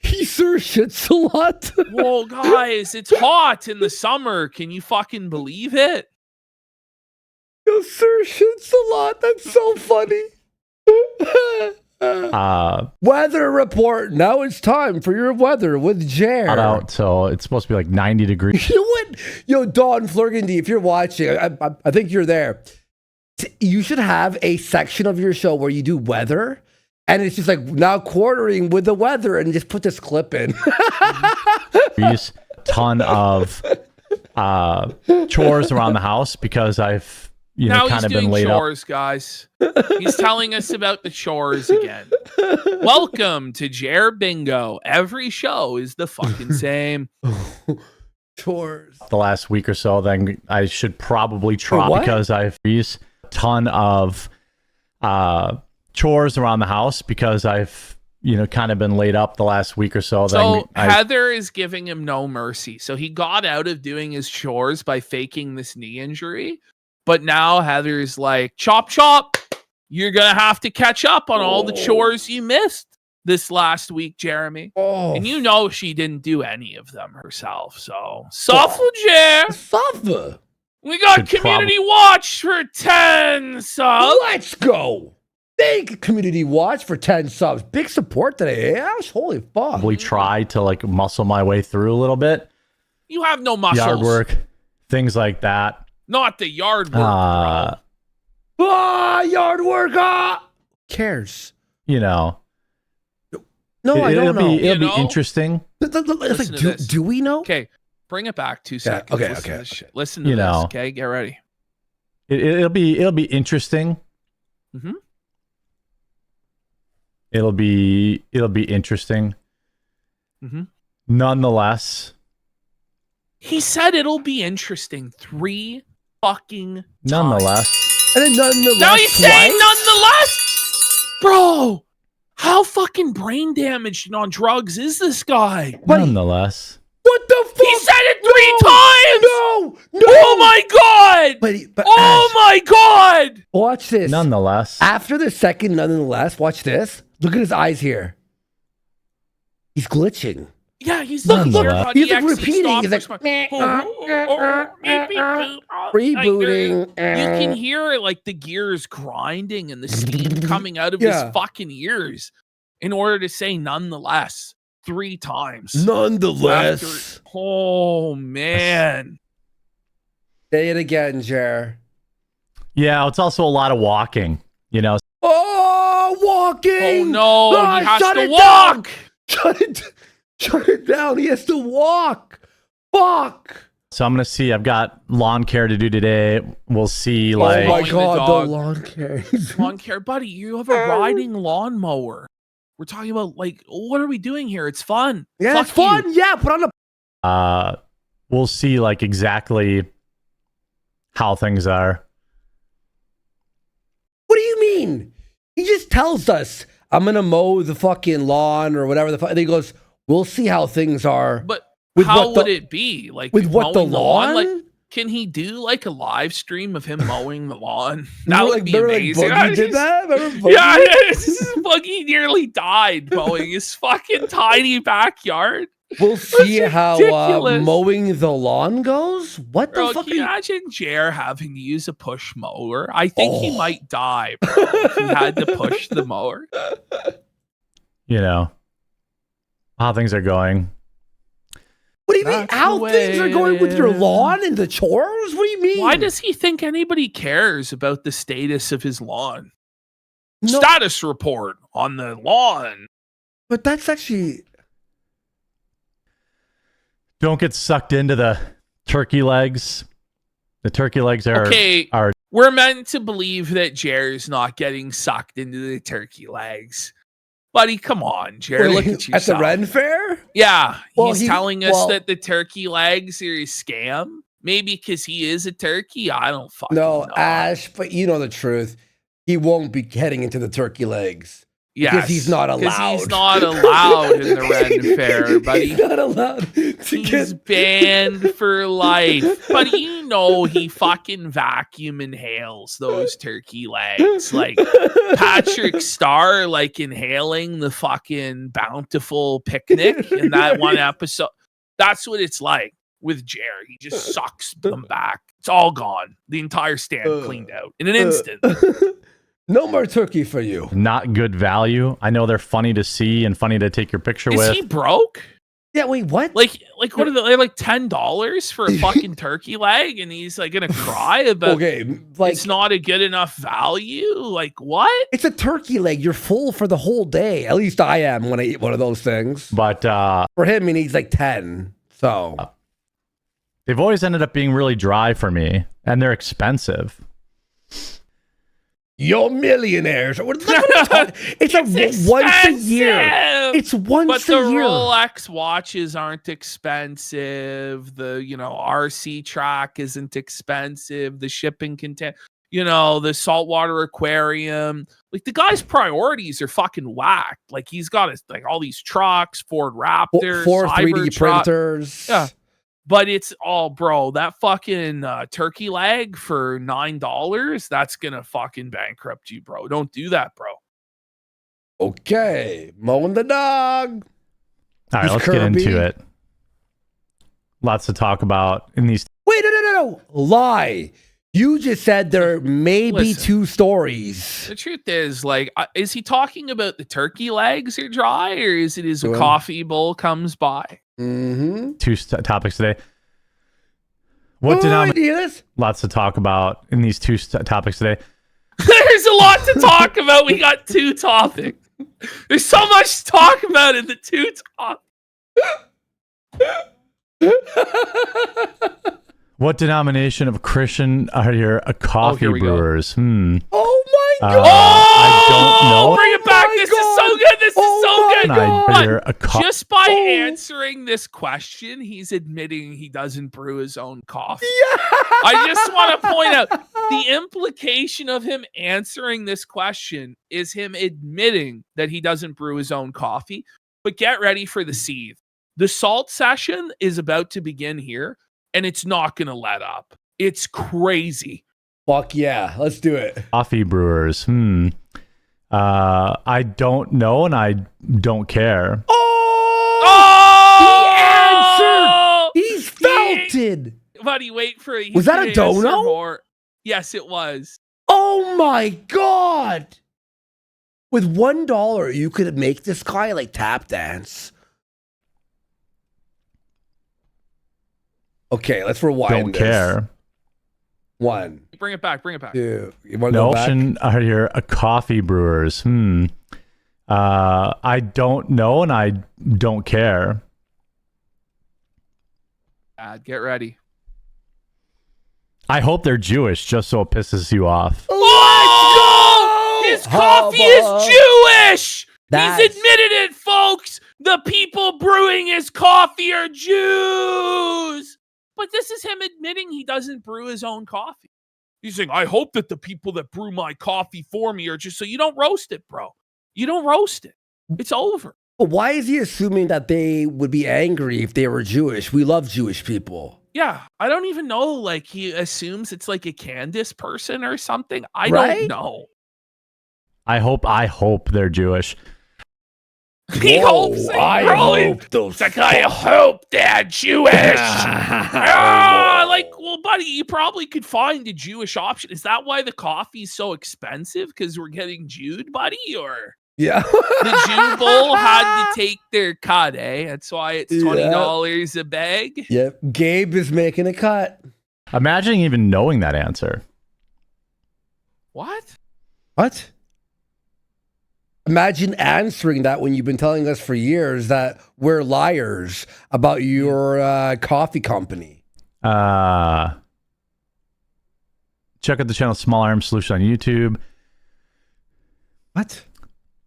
He sure shits a lot. Whoa, guys, it's hot in the summer. Can you fucking believe it? Yo, sir shits a lot. That's so funny. Weather report. Now it's time for your weather with Jer. hot out, so it's supposed to be like 90 degrees. You know what? Yo, Don Flurgandy, if you're watching, I think you're there. You should have a section of your show where you do weather, and it's just like now quartering with the weather, and just put this clip in. Ton of chores around the house because I've kind of been laid chores, guys. He's telling us about the chores again. Welcome to Jer Bingo. Every show is the fucking same. Chores. up the last week or so. Then I should probably try What? because I've used a ton of chores around the house because I've kind of been laid up the last week or so. So Heather is giving him no mercy. So he got out of doing his chores by faking this knee injury. But now Heather's like, chop, chop. You're going to have to catch up on all the chores you missed this last week, Jeremy. Oh, And you know she didn't do any of them herself. So, suffer, Jer. suffer. We got Should community watch for 10 subs. Let's go. Thank you, Community Watch, for 10 subs. Big support today, Ash. Holy fuck. probably try to muscle my way through a little bit. You have no muscles. Yard work, things like that. Not the yard work, bro. Yard work. Cares. No, I don't know. It'll be interesting. It's Listen like, to this. do we know? Okay, bring it back 2 Yeah, seconds. okay, Listen to okay. this shit. Listen to this, okay? Get ready. It'll be interesting. Mhm. It'll be interesting. Mhm. Nonetheless, He said it'll be interesting 3 fucking times. nonetheless, And then nonetheless, Now he's saying twice? nonetheless? Bro, how fucking brain damaged and on drugs is this guy? Buddy, nonetheless. what the fuck? He said it 3 times! No! Oh my god! But Oh Ash, my god! watch this. Nonetheless, After the second nonetheless, watch this. Look at his eyes here. He's glitching. Yeah, he's Look, like, look, Here, he's buddy, like XC, repeating. stop, He's like, push my- rebooting. You can hear like the gears grinding and the steam coming out of Yeah. his fucking ears in order to say nonetheless 3 times. Nonetheless. After- oh man. Say it again, Jer. yeah, it's also a lot of walking. Oh, walking! Oh no, Ah, he has shut to it walk. Shut it down. He has to walk. Fuck. So I'm gonna see. I've got lawn care to do today. We'll see. Oh Like, my the god, dog. the lawn care. Lawn care, buddy. You have a riding lawnmower. We're talking about like, what are we doing here? It's fun. Yeah, Fuck it's fun. you. Yeah, put on the. we'll see like exactly how things are. What do you mean? He just tells us, I'm gonna mow the fucking lawn or whatever the fuck. And he goes, we'll see how things are. But With how what the- would it be? Like with what, the mowing lawn? Like, can he do like a live stream of him mowing the lawn? That Remember, would be remember, amazing. Boogie did that? Remember Boogie? Yeah, Buggy nearly died mowing his fucking tiny backyard. We'll see how ridiculous. mowing the lawn goes. What the Bro, fuck? can you Are imagine Jer having to use a push mower? I think he might die, bro, if he had to push the mower. You know how things are going. What do you mean? That's How the things are way going with your it is. lawn and the chores? What do you mean? Why does he think anybody cares about the status of his lawn? No, Status report on the lawn. but that's actually. Don't get sucked into the turkey legs. The turkey legs are Okay, are we're meant to believe that Jer's not getting sucked into the turkey legs. Buddy, come on, Jer. Look at yourself. At the Ren Fair? Yeah, Well, he's he- telling us well- that the turkey legs are a scam. Maybe because he is a turkey. I don't fucking No, know. Ash, but you know the truth. He won't be heading into the turkey legs. Yes, because he's not Because allowed. he's not allowed in the Ren Fair, buddy. He's not allowed to He's get. banned for life. But you know he fucking vacuum inhales those turkey legs. Like Patrick Starr, like inhaling the fucking bountiful picnic in that one episode. That's what it's like with Jerry. He just sucks them back. It's all gone. The entire stand cleaned out in an instant. No more turkey for you. not good value. I know they're funny to see and funny to take your picture Is with. he broke? Yeah, wait, what? Like what are they like $10 for a fucking turkey leg? And he's like gonna cry about Okay, like it's not a good enough value. Like what? it's a turkey leg. You're full for the whole day. At least I am when I eat one of those things. But For him, he needs like 10. So they've always ended up being really dry for me, and they're expensive. you're millionaires. It's a once a year. expensive! It's once But the a year. Rolex watches aren't expensive. The RC track isn't expensive. The shipping content, the saltwater aquarium. Like the guy's priorities are fucking whacked. Like he's got all these trucks, Ford Raptors, Four 3D Cybertruck. printers. Yeah. But it's all, bro, that fucking turkey leg for $9, that's gonna fucking bankrupt you, bro. Don't do that, bro. Okay, mowing the dog. All right, Who's let's Kirby? get into it. Lots to talk about in these. Wait, no. Lie. You just said there may be Listen. 2 stories. The truth is, is he talking about the turkey legs are dry, or is it his Go ahead. coffee bowl comes by? Mm-hmm. Two topics today. What denomination? hear this? Lots to talk about in these two topics today. There's a lot to talk about. We got 2 topics. There's so much to talk about in the 2 topics. What denomination of Christian are your coffee here we go. brewers? Oh my Uh, god! I don't know. Bring it back. my This God. is so good. This Oh is so my good. And God. you're a Just by Oh. answering this question, he's admitting he doesn't brew his own coffee. Yeah. I just want to point out the implication of him answering this question is him admitting that he doesn't brew his own coffee. But get ready for the seethe. The salt session is about to begin here, and it's not going to let up. It's crazy. Fuck yeah, let's do it. coffee brewers. I don't know, and I don't care. Oh! He's felted. Buddy, wait for it. Was that a dono? More. Yes, it was. Oh my god! With $1, you could make this guy like tap dance. Okay, let's rewind. Don't this. care. 1, Bring it back. Bring it back. 2. You want to go No, back? are your coffee brewers? I don't know, and I don't care. Get ready. I hope they're Jewish, just so it pisses you off. Oh, his coffee is Jewish. He's admitted it, folks. The people brewing his coffee are Jews. But this is him admitting he doesn't brew his own coffee. He's saying, I hope that the people that brew my coffee for me are just so you don't roast it, bro. You don't roast it. It's over. But why is he assuming that they would be angry if they were Jewish? We love Jewish people. Yeah, I don't even know. Like, he assumes it's like a Candace person or something. I Right? don't know. I hope they're Jewish. He hopes it, I bro. hope those. It's like, I hope they're Jewish. Like, well, buddy, you probably could find a Jewish option. Is that why the coffee's so expensive? Because we're getting Jewed, buddy? Or Yeah. the Jew Bowl had to take their cut, eh? That's why it's $20 a bag. Yep. Gabe is making a cut. Imagine even knowing that answer. What? What? Imagine answering that when you've been telling us for years that we're liars about your coffee company. Check out the channel Small Arm Solution on YouTube. What?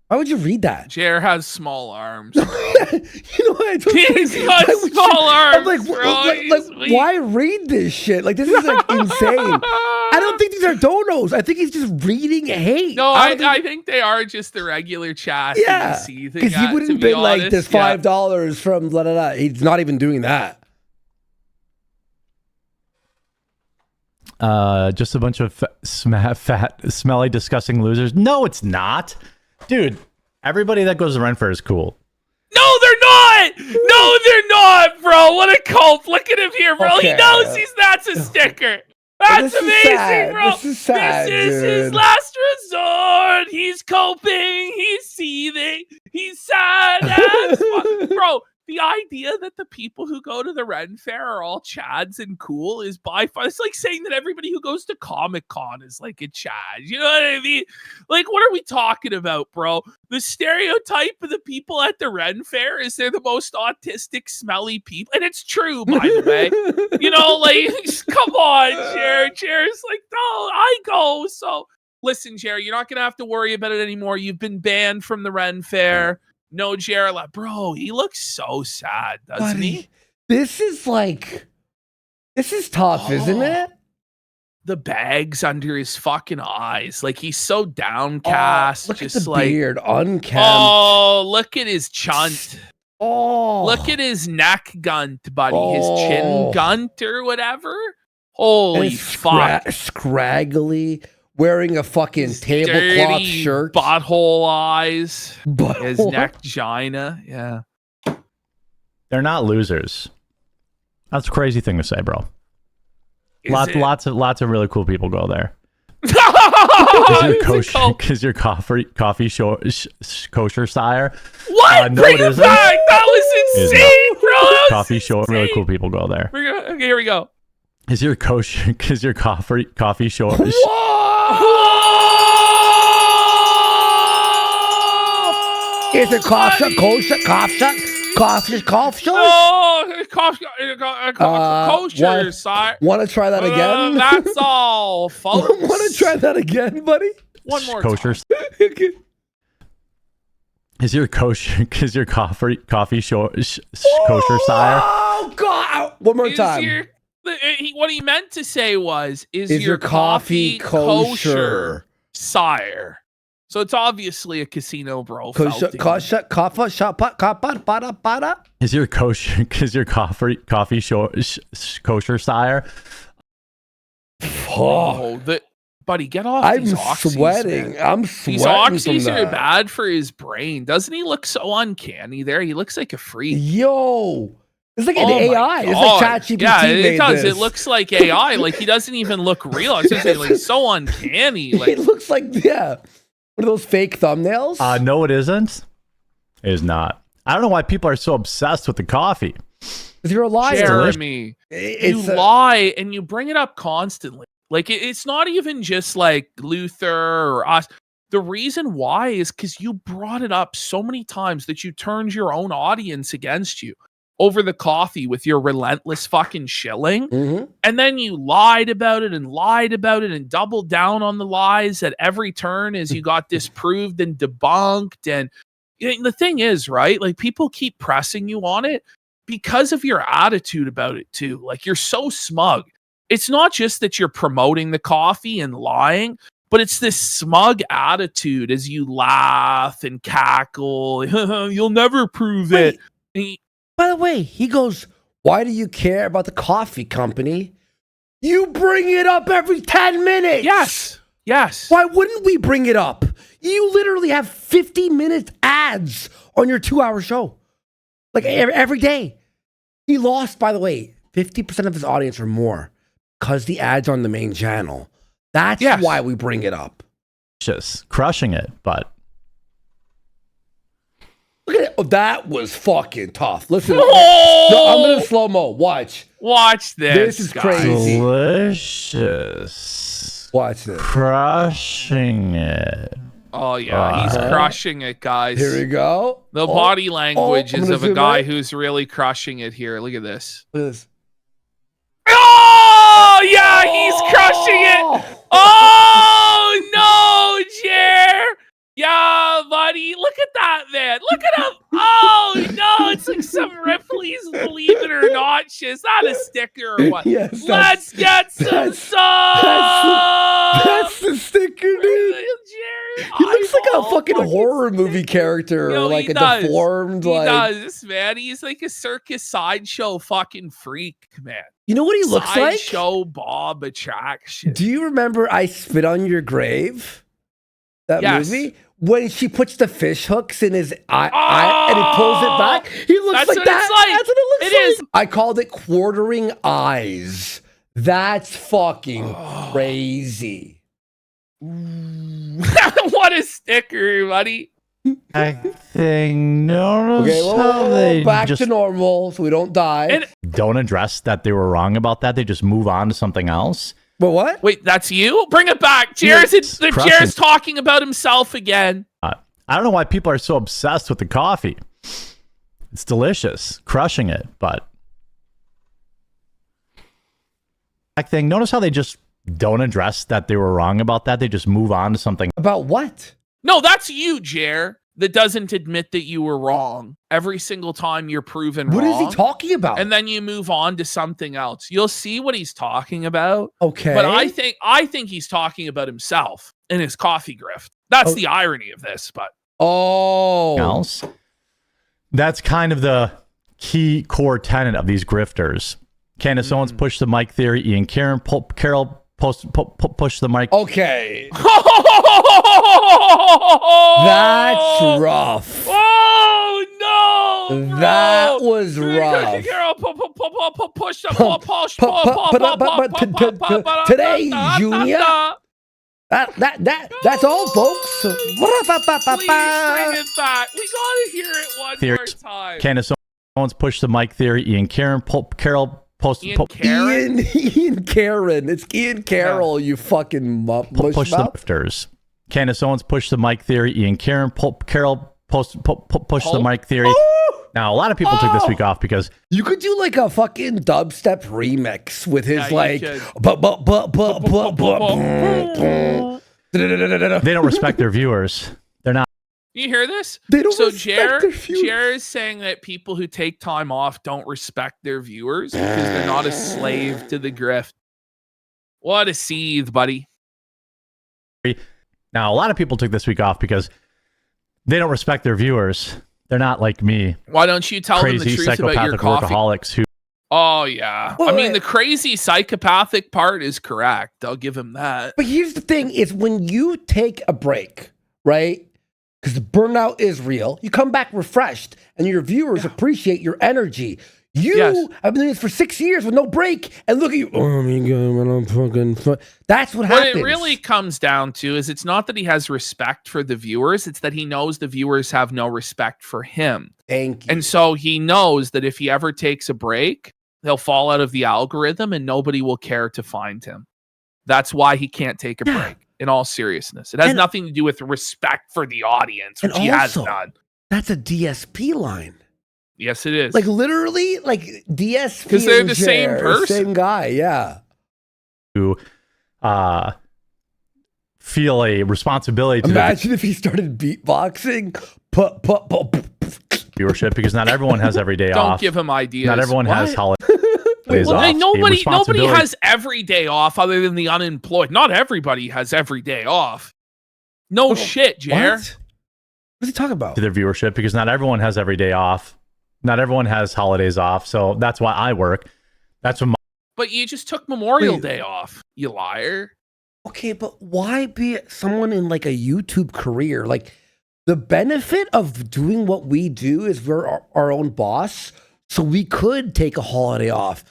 Why would you read that? Jer has small arms. You know what? I don't He's think- got why would small arms, I'm like, bro. like, why read this shit? Like, this is like insane. I don't think these are donos. I think he's just reading hate. No, I don't I think they are just the regular chat. Yeah, because he wouldn't be like this $5 from blah, blah, blah. He's not even doing that. Just a bunch of fat, smelly, disgusting losers. No, it's not. Dude, everybody that goes to Ren Fair is cool. No, they're not. No, they're not, bro. What a cult. Look at him here, bro. Okay. He knows that's a sticker. That's This is amazing, sad. bro. This is sad, This is his dude. last resort. He's coping. He's seething. He's sad. That's bro, the idea that the people who go to the Ren Fair are all Chads and cool is by far. It's like saying that everybody who goes to Comic-Con is like a Chad. You know what I mean? Like, what are we talking about, bro? The stereotype of the people at the Ren Fair is they're the most autistic, smelly people. And it's true, by the way. You know, like, come on, Jared. Jared's like, no, I go. So, listen, Jared, you're not going to have to worry about it anymore. You've been banned from the Ren Fair. No, Jared, bro, he looks so sad, doesn't he? This is tough, isn't it? The bags under his fucking eyes. Like, he's so downcast. Look just at the like, beard, unkempt. oh, look at his chunt. Oh, Look at his neck gunt, buddy. His chin gunt or whatever. Holy and fuck. Scraggly, wearing a fucking His tablecloth dirty shirt. Butthole eyes. His Butthole. neck gina. Yeah. They're not losers. That's a crazy thing to say, bro. Is Lots of really cool people go there. it? Because your coffee kosher sire. What? No, Bring it it isn't. back. That was It is insane, bro. That was Coffee show. insane. Really cool people go there. Okay, here we go. Is your kosher? Because your coffee show. Is it kosher? Oh, kosher, sire. Want to try that again? That's all, folks. Want to try that again, buddy? One more kosher. time. Is your kosher? Because your coffee show kosher sire. Oh God! One more time. What he meant to say was, is Is your your coffee kosher, sire? So it's obviously a casino bro. Kosher, felting. kosher, kaffa, shapa, kappa, bada, bada. Is your kosher? Because your coffee show kosher sire. Oh, Buddy, get off. I'm these oxys, sweating. man. I'm These sweating oxys from are that. bad for his brain. Doesn't he look so uncanny there? He looks like a freak. Yo, it's like an Oh my AI. It's God. like ChatGPT. Yeah, it made does. this. It looks like AI. Like, he doesn't even look real. It's just like so uncanny. Like, It looks like one of those fake thumbnails. No, it isn't. It is not. I don't know why people are so obsessed with the coffee. 'Cause you're a liar. Jeremy, It's you lie and you bring it up constantly. Like, it's not even just like Luther or us. The reason why is because you brought it up so many times that you turned your own audience against you. over the coffee with your relentless fucking shilling. Mm-hmm. And then you lied about it and doubled down on the lies at every turn as you got disproved and debunked. And the thing is, right? Like, people keep pressing you on it because of your attitude about it too. Like, you're so smug. It's not just that you're promoting the coffee and lying, but it's this smug attitude as you laugh and cackle. You'll never prove it. By the way, he goes, why do you care about the coffee company? You bring it up every 10 minutes. Yes. Why wouldn't we bring it up? You literally have 50-minute ads on your 2-hour show. Like every day. He lost, by the way, 50% of his audience or more because the ads on the main channel. That's why we bring it up. Just crushing it, but look at it. Oh, that was fucking tough. Listen, I'm going to slow-mo. Watch this. This is crazy. Delicious. Watch this. Crushing it. Oh, yeah. He's crushing it, guys. Here we go. The body language is of a guy in. who's really crushing it here. Look at this. Look at this. Oh, yeah, he's crushing it. Oh, no, Jer. Yeah, buddy. Look at that, man. Look at him. Oh, no, it's like some Ripley's Believe It or Not shit. Is that a sticker or what? Yes, Let's get some sauce. That's the sticker, dude. He looks like a fucking horror movie character, or like a deformed, He does, man. He's like a circus sideshow fucking freak, man. You know what he looks like? Sideshow Bob attraction. Do you remember I Spit on Your Grave? That movie? When she puts the fish hooks in his eye and he pulls it back? He looks like that. That's what it looks like. It is. I called it quartering eyes. That's fucking crazy. What a sticker, buddy. I think no. Okay, back to normal so we don't die. Don't address that they were wrong about that. They just move on to something else. But what? Wait, that's you? Bring it back. Cheers. Cheers talking about himself again. I don't know why people are so obsessed with the coffee. It's delicious. Crushing it, but thing. Notice how they just don't address that they were wrong about that. They just move on to something. About what? No, that's you, Jer, that doesn't admit that you were wrong every single time you're proven wrong. What is he talking about? And then you move on to something else. You'll see what he's talking about. Okay. But I think he's talking about himself and his coffee grift. That's the irony of this, but else. That's kind of the key core tenet of these grifters. Candace Owens pushed the mic theory. Ian Carroll push the mic. Okay. That's rough. Oh no! Bro. That was rough. Today, Junior. That's all, folks. Please bring it back. We gotta hear it one more time. Candace Owens pushed the mic theory. Ian Carroll Ian Karen. It's Ian Carroll, you fucking push the lifters. Candace Owens pushed the mic theory. Ian Carroll pushed the mic theory. Now, a lot of people took this week off because you could do like a fucking dubstep remix with his they don't respect their viewers. They're not. You hear this? They don't Jer is saying that people who take time off don't respect their viewers because they're not a slave to the grift. What a seethe, buddy. Now, a lot of people took this week off because they don't respect their viewers. They're not like me. Why don't you tell them the truth about your coffee? Workaholics who. Oh, yeah. I mean, the crazy psychopathic part is correct. I'll give him that. But here's the thing is when you take a break, right? Because burnout is real. You come back refreshed, and your viewers appreciate your energy. You have been doing this for 6 years with no break, and look at you. Oh my God, I'm fucking. That's what happens. What it really comes down to is it's not that he has respect for the viewers; it's that he knows the viewers have no respect for him. Thank you. And so he knows that if he ever takes a break, he'll fall out of the algorithm, and nobody will care to find him. That's why he can't take a break. In all seriousness, it has nothing to do with respect for the audience, which he has none. That's a DSP line. Yes, it is. Like literally, like DSP. Because they're the and same Jer, person. Same guy, yeah. To feel a responsibility to Imagine if he started beatboxing. viewership, because not everyone has every day Don't off. give him ideas. Not everyone has What? holidays Well, off. nobody has every day off other than the unemployed. Not everybody has every day off. No shit, Jer. What? What's he talking about? To their viewership, because not everyone has every day off. Not everyone has holidays off, so that's why I work. That's what But you just took Memorial Day off, you liar. Okay, but why be someone in like a YouTube career? Like the benefit of doing what we do is we're our own boss, so we could take a holiday off.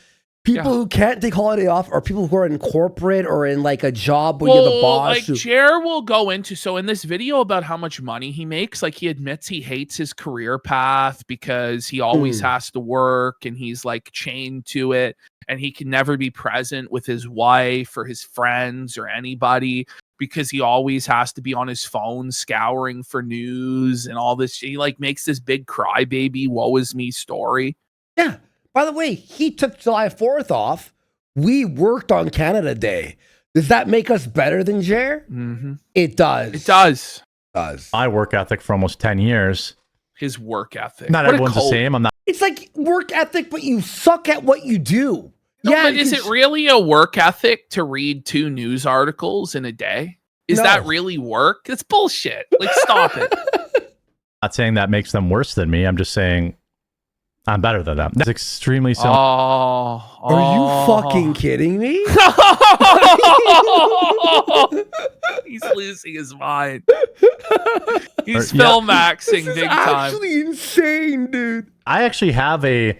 People who can't take holiday off are people who are in corporate or in like a job where you're the boss. Like Jer will go into, so in this video about how much money he makes, like he admits he hates his career path because he always has to work and he's like chained to it and he can never be present with his wife or his friends or anybody because he always has to be on his phone scouring for news and all this. He like makes this big crybaby woe is me story. Yeah. By the way, he took July 4th off. We worked on Canada Day. Does that make us better than Jer? Mm-hmm. It does. It does. my work ethic for almost 10 years. His work ethic. Not everyone's the same. I'm not. It's like work ethic, but you suck at what you do. No, yeah, but is it really a work ethic to read 2 news articles in a day? Is that really work? It's bullshit. Like, stop it. Not saying that makes them worse than me. I'm just saying I'm better than them. That's extremely simple. Are you fucking kidding me? He's losing his mind. He's film maxing big time. Actually insane, dude. I actually have a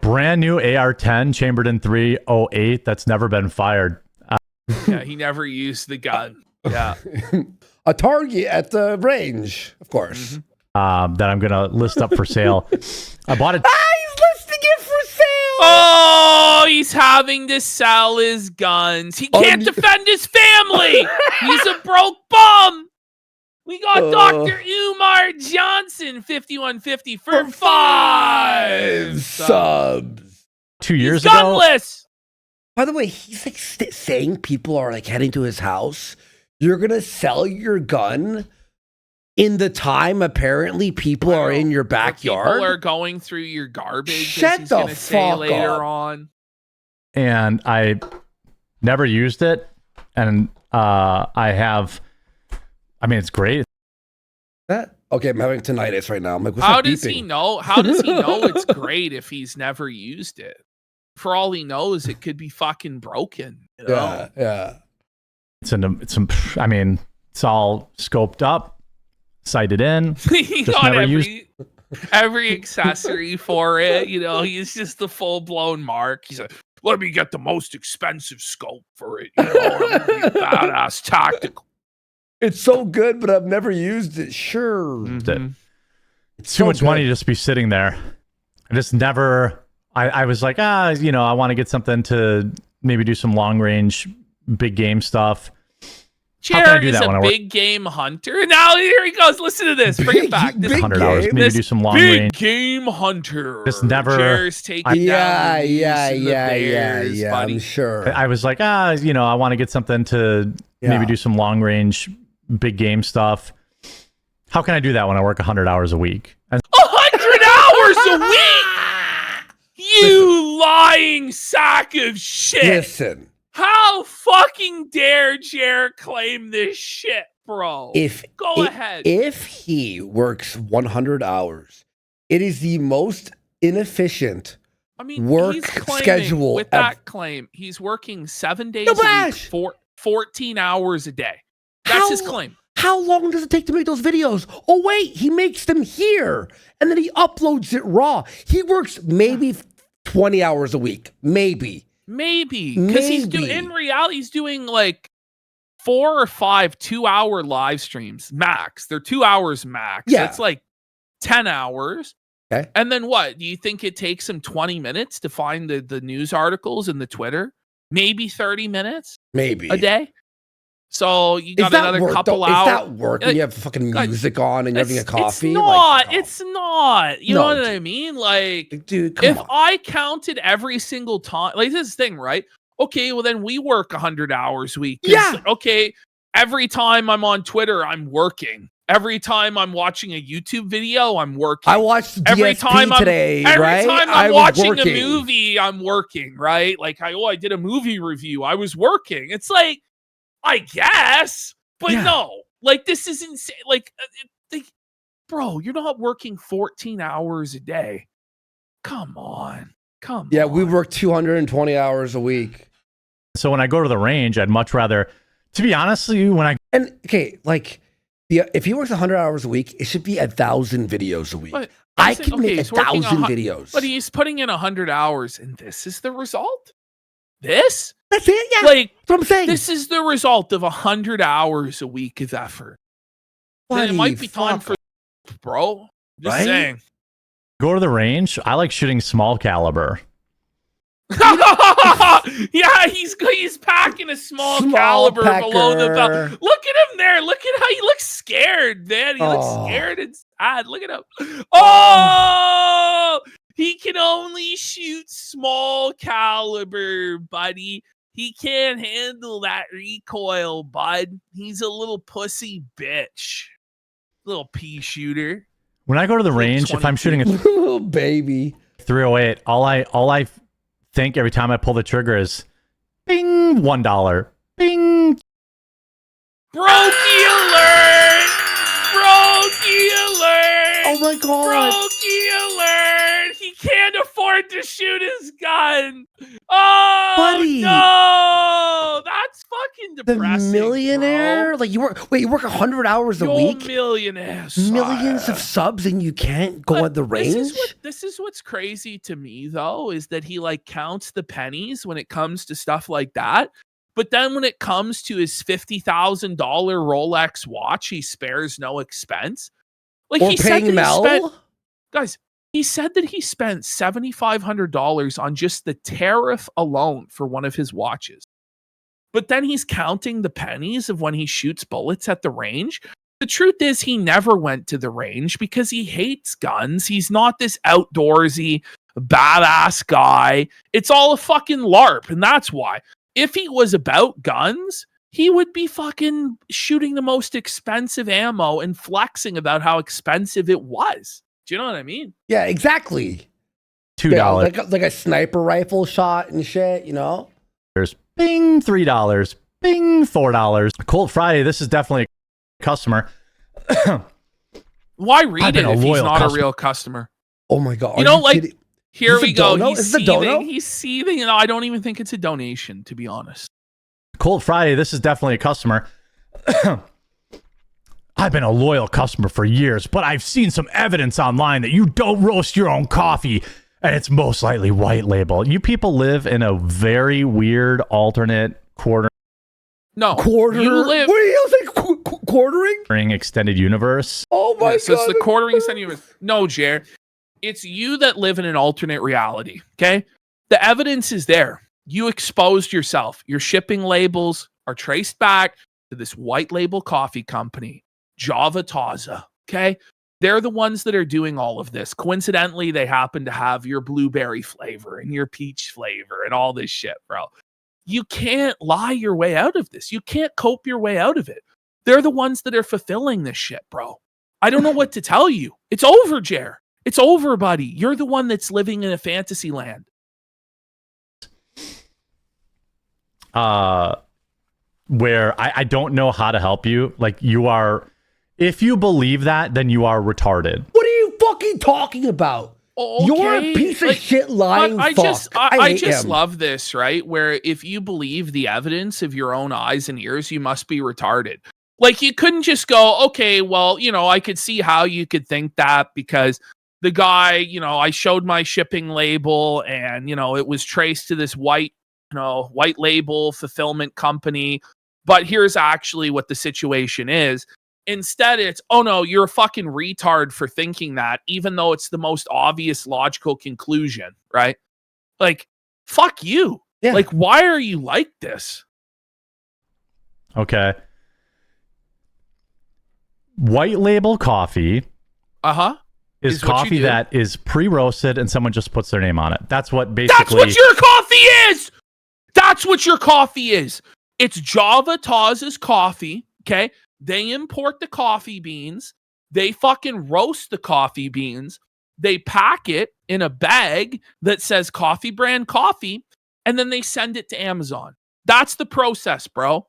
brand new AR-10 chambered in .308 that's never been fired. Yeah, he never used the gun. Yeah. A target at the range, of course. That I'm gonna list up for sale. I bought it. He's listing it for sale. Oh, he's having to sell his guns. He can't defend his family. He's a broke bum. We got Dr. Umar Johnson, 5150 for 5 subs. 2 years He's ago. gunless. By the way, he's like saying people are like heading to his house. You're gonna sell your gun in the time apparently people are in your backyard. People are going through your garbage. Shut the fuck later up. on. And I never used it. And I mean, it's great. Okay, I'm having tinnitus right now. I'm like, what's How that does beeping? he know? How does he know it's great if he's never used it? For all he knows, it could be fucking broken. You know? Yeah. I mean, it's all scoped up, sighted in. He Just got never used. every accessory for it. You know, he's just the full blown mark. He's like, let me get the most expensive scope for it. You know, I'm gonna be badass tactical. It's so good, but I've never used it. Sure. It's too much money to just be sitting there. I just never. I was like, I want to get something to maybe do some long range, big game stuff. Jared is a big game hunter. Now here he goes. Listen to this. Bring it back. This 100 hours. Maybe do some long big range. game hunter. Just never. Jared's taking down Bears, buddy. I'm sure. I was like, I want to get something to maybe do some long range, big game stuff. How can I do that when I work 100 hours a week? 100 hours a week? You lying sack of shit. Listen. How fucking dare Jared claim this shit, bro? Go ahead. If he works 100 hours, it is the most inefficient work he's claiming, schedule. With that claim, he's working 7 days a week, 14 hours a day. That's his claim. How long does it take to make those videos? Oh, wait, he makes them here, and then he uploads it raw. He works maybe 20 hours a week. Maybe. Because in reality, he's doing like 4 or 5 2-hour live streams max. They're 2 hours max. Yeah. That's like 10 hours. Okay. And then what? Do you think it takes him 20 minutes to find the news articles and the Twitter? Maybe 30 minutes? Maybe. A day? So you got Is that another work, couple though? hours. Is that work when you have fucking music on and you're having a coffee? It's not. Like, no. It's not. You No, know what dude. I mean? Like, Dude, come if on. I counted every single time, like this thing, right? Okay, well then we work 100 hours a week. 'Cause, Yeah. Okay, every time I'm on Twitter, I'm working. Every time I'm watching a YouTube video, I'm working. I watched every DSP time today, every right? time I I'm was watching working. a movie, I'm working, right? Like I did a movie review. I was working. It's like, I guess, but Yeah. no. Like this is insane. Like, bro, you're not working 14 hours a day. Come on. Yeah, we work 220 hours a week. So when I go to the range, I'd much rather, to be honest with you, when I And okay, like, if he works 100 hours a week, it should be 1,000 videos a week. But I saying, can make he's working 1,000 videos. But he's putting in 100 hours, and this is the result? This? That's it, yeah. Like, That's what I'm saying. this is the result of 100 hours a week of effort. Then it might be time for, bro. Just Right? saying. go to the range, I like shooting small caliber. Yeah, he's packing a small caliber packer. below the belt. Look at him there. Look at how he looks scared, man. He looks scared and sad. Look at him. Oh, he can only shoot small caliber, buddy. He can't handle that recoil, bud. He's a little pussy bitch. Little pea shooter. When I go to the range, if I'm shooting a Little baby. 308, all I think every time I pull the trigger is bing, $1. Bing. Brokey alert! Brokey alert! Oh my god. Brokey alert! He can't afford to shoot his gun. Oh, Buddy. no! That's fucking The depressing, millionaire? bro. Like, you work 100 hours a You're week? millionaire. Millions of subs and you can't go at the range? This is what's crazy to me, though, is that he like counts the pennies when it comes to stuff like that. But then when it comes to his $50,000 Rolex watch, he spares no expense. Like, Or he said paying that he spent, Mel? guys, he said that he spent $7,500 on just the tariff alone for one of his watches. But then he's counting the pennies of when he shoots bullets at the range. The truth is, he never went to the range because he hates guns. He's not this outdoorsy, badass guy. It's all a fucking LARP, and that's why. If he was about guns, he would be fucking shooting the most expensive ammo and flexing about how expensive it was. Do you know what I mean? Yeah, exactly. $2. Yeah, like a sniper rifle shot and shit, you know? Bing, $3. Bing, $4. Cold Friday, this is definitely a customer. Why read I've it been a if he's loyal not customer. a real customer? Oh my god. You are know, you like, kidding? here Is this we a go. dono? He's Is this a dono? seething. He's seething. No, I don't even think it's a donation, to be honest. Cold Friday, this is definitely a customer. I've been a loyal customer for years, but I've seen some evidence online that you don't roast your own coffee, and it's most likely white label. You people live in a very weird alternate quartering No, Quarter? you live. What are you saying? Quartering? extended universe. Oh my So it's god. the quartering extended. No, Jer, it's you that live in an alternate reality. Okay, the evidence is there. You exposed yourself. Your shipping labels are traced back to this white label coffee company, Java Taza. Okay, they're the ones that are doing all of this. Coincidentally, they happen to have your blueberry flavor and your peach flavor and all this shit, bro. You can't lie your way out of this. You can't cope your way out of it. They're the ones that are fulfilling this shit, bro. I don't know what to tell you. It's over, Jer. It's over, buddy. You're the one that's living in a fantasy land. Where I don't know how to help you. Like, you are, if you believe that, then you are retarded. What are you fucking talking about? Okay, You're a piece of shit lying I fuck. I hate just him. love this, right? Where if you believe the evidence of your own eyes and ears, you must be retarded. Like, you couldn't just go, okay, well, you know, I could see how you could think that because the guy, you know, I showed my shipping label and, you know, it was traced to this white label fulfillment company. But here's actually what the situation is. Instead, it's, oh no, you're a fucking retard for thinking that, even though it's the most obvious logical conclusion, right? Like, fuck you. Yeah. Like, why are you like this? Okay. White label coffee is coffee that is pre-roasted and someone just puts their name on it. That's what basically... That's what your coffee is! That's what your coffee is. It's Java Taz's coffee, okay? They import the coffee beans. They fucking roast the coffee beans. They pack it in a bag that says coffee brand coffee, and then they send it to Amazon. That's the process, bro.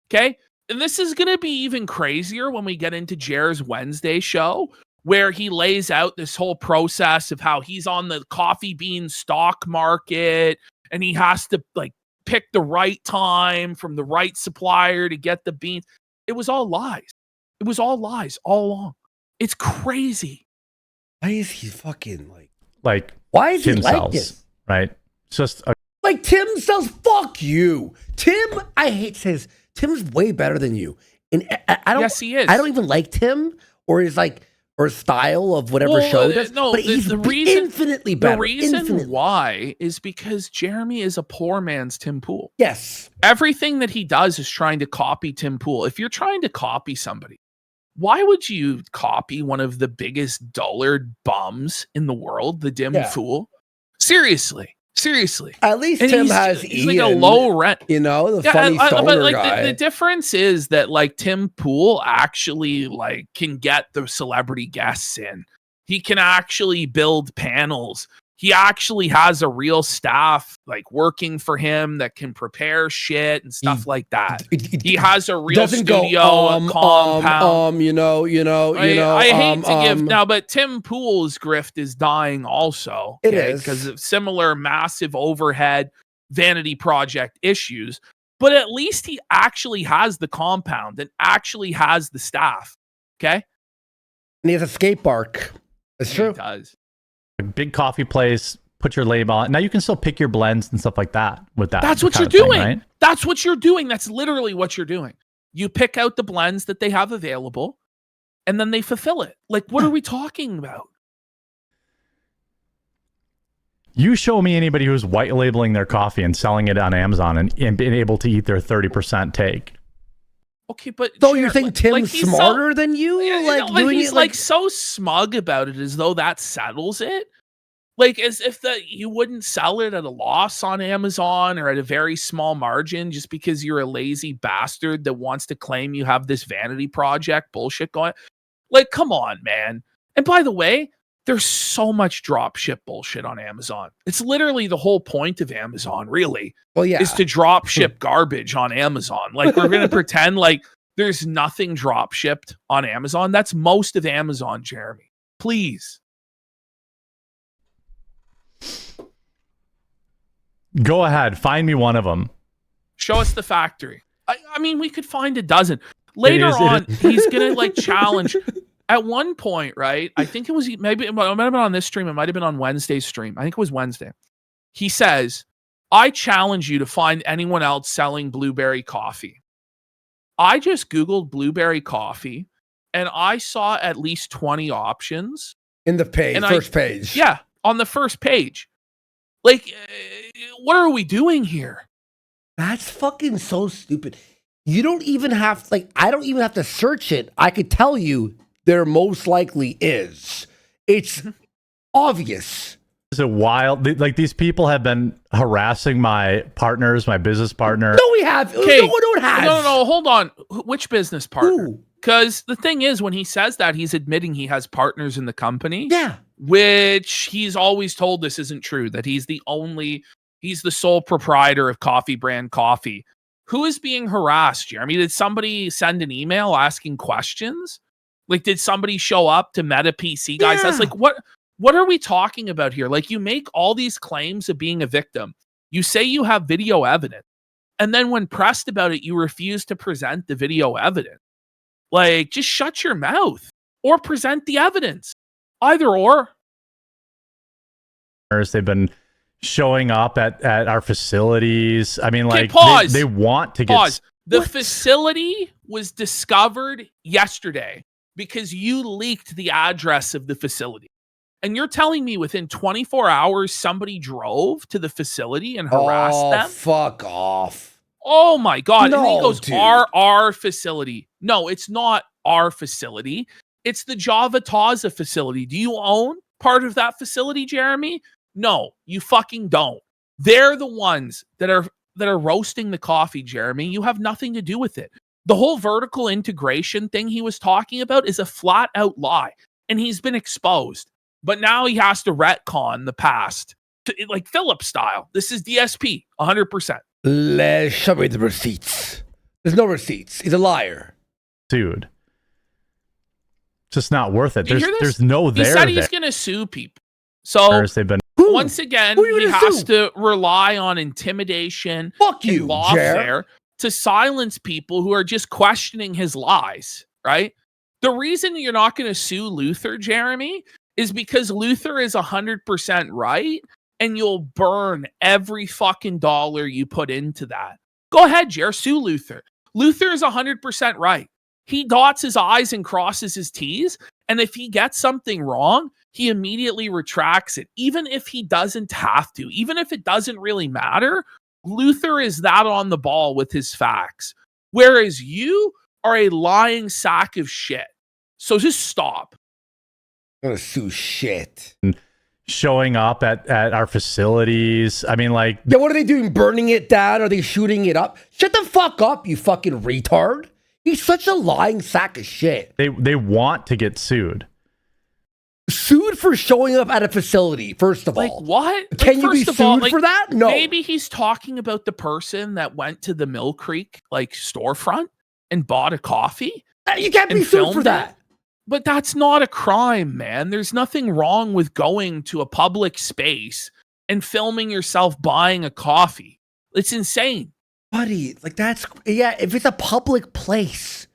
Okay? And this is going to be even crazier when we get into Jer's Wednesday show, where he lays out this whole process of how he's on the coffee bean stock market and he has to like pick the right time from the right supplier to get the beans. It was all lies. It was all lies all along. It's crazy. Why is he fucking like why is Tim he like sells, this? right? It's just like Tim sells. Fuck you, Tim. I hate says Tim's way better than you, and I don't. Yes, he is. I don't even like Tim or his or style of whatever show does. No, but he's infinitely better. The reason why is because Jeremy is a poor man's Tim Pool. Yes, everything that he does is trying to copy Tim Pool. If you're trying to copy somebody, why would you copy one of the biggest dullard bums in the world, the Dim Fool? Seriously. At least and Tim has he's Ian, like a low rent. You know, the funny stoner but like guy. The difference is that like Tim Pool actually like can get the celebrity guests in. He can actually build panels. He actually has a real staff like working for him that can prepare shit and stuff like that. He has a real studio compound. I hate to give now, but Tim Pool's grift is dying also. It is because of similar massive overhead vanity project issues. But at least he actually has the compound and actually has the staff. Okay, and he has a skate park. It's true. He does. A big coffee place, put your label on. Now you can still pick your blends and stuff like that with that. That's what you're doing. Right? That's what you're doing. That's literally what you're doing. You pick out the blends that they have available and then they fulfill it. Like, what are we talking about? You show me anybody who's white labeling their coffee and selling it on Amazon and being able to eat their 30% take. Okay, but so you're saying Tim's smarter than you? He's like so smug about it as though that settles it. Like as if you wouldn't sell it at a loss on Amazon or at a very small margin just because you're a lazy bastard that wants to claim you have this vanity project bullshit going. Like, come on, man. And by the way, there's so much drop ship bullshit on Amazon. It's literally the whole point of Amazon, really. Well, yeah. Is to drop ship garbage on Amazon. Like, we're going to pretend like there's nothing drop shipped on Amazon. That's most of Amazon, Jeremy. Please. Go ahead. Find me one of them. Show us the factory. I mean, we could find a dozen. Later on, he's going to like challenge... At one point, right? I think it was maybe it might have been on this stream. It might have been on Wednesday's stream. I think it was Wednesday. He says, I challenge you to find anyone else selling blueberry coffee. I just Googled blueberry coffee and I saw at least 20 options. In the page, first page. Yeah, on the first page. Like, what are we doing here? That's fucking so stupid. You don't even have, I don't even have to search it. I could tell you. There most likely is. It's obvious. Is it wild? Like these people have been harassing my partners, my business partner. No, we have. Okay. No, has. No, hold on. Which business partner? Because the thing is, when he says that, he's admitting he has partners in the company. Yeah. Which he's always told this isn't true, that he's the sole proprietor of Coffee Brand Coffee. Who is being harassed, Jeremy? Did somebody send an email asking questions? Like, did somebody show up to Meta PC guys? That's like, what are we talking about here? Like, you make all these claims of being a victim. You say you have video evidence. And then when pressed about it, you refuse to present the video evidence. Like, just shut your mouth or present the evidence. Either or. They've been showing up at our facilities. I mean, like, pause. They want to get... The facility was discovered yesterday. Because you leaked the address of the facility. And you're telling me within 24 hours, somebody drove to the facility and harassed them? Fuck off. Oh my God. And then he No, goes, dude. our facility. No, it's not our facility. It's the Java Taza facility. Do you own part of that facility, Jeremy? No, you fucking don't. They're the ones that are roasting the coffee, Jeremy. You have nothing to do with it. The whole vertical integration thing he was talking about is a flat out lie, and he's been exposed. But now he has to retcon the past, like Philip style. This is DSP, 100%. Show me the receipts. There's no receipts. He's a liar. Dude. Just not worth it. Do you hear this? There's no there. He said there. he's going to sue people. So they've been once again, he has to rely on intimidation Fuck and you, lawfare to silence people who are just questioning his lies, right? The reason you're not going to sue Luther, Jeremy, is because Luther is 100% right, and you'll burn every fucking dollar you put into that. Go ahead, Jer, sue Luther. Luther is 100% right. He dots his I's and crosses his T's, and if he gets something wrong, he immediately retracts it, even if he doesn't have to, even if it doesn't really matter. Luther is that on the ball with his facts, whereas you are a lying sack of shit. So just stop. I'm gonna sue shit. Showing up at our facilities. I mean, like... Yeah, what are they doing? Burning it down? Are they shooting it up? Shut the fuck up, you fucking retard. He's such a lying sack of shit. They want to get sued. Sued for showing up at a facility, first of all. Like, what? Can you be sued for that? No. Maybe he's talking about the person that went to the Mill Creek, like, storefront and bought a coffee. You can't be sued for that. But that's not a crime, man. There's nothing wrong with going to a public space and filming yourself buying a coffee. It's insane. Buddy, like that's, yeah, if it's a public place.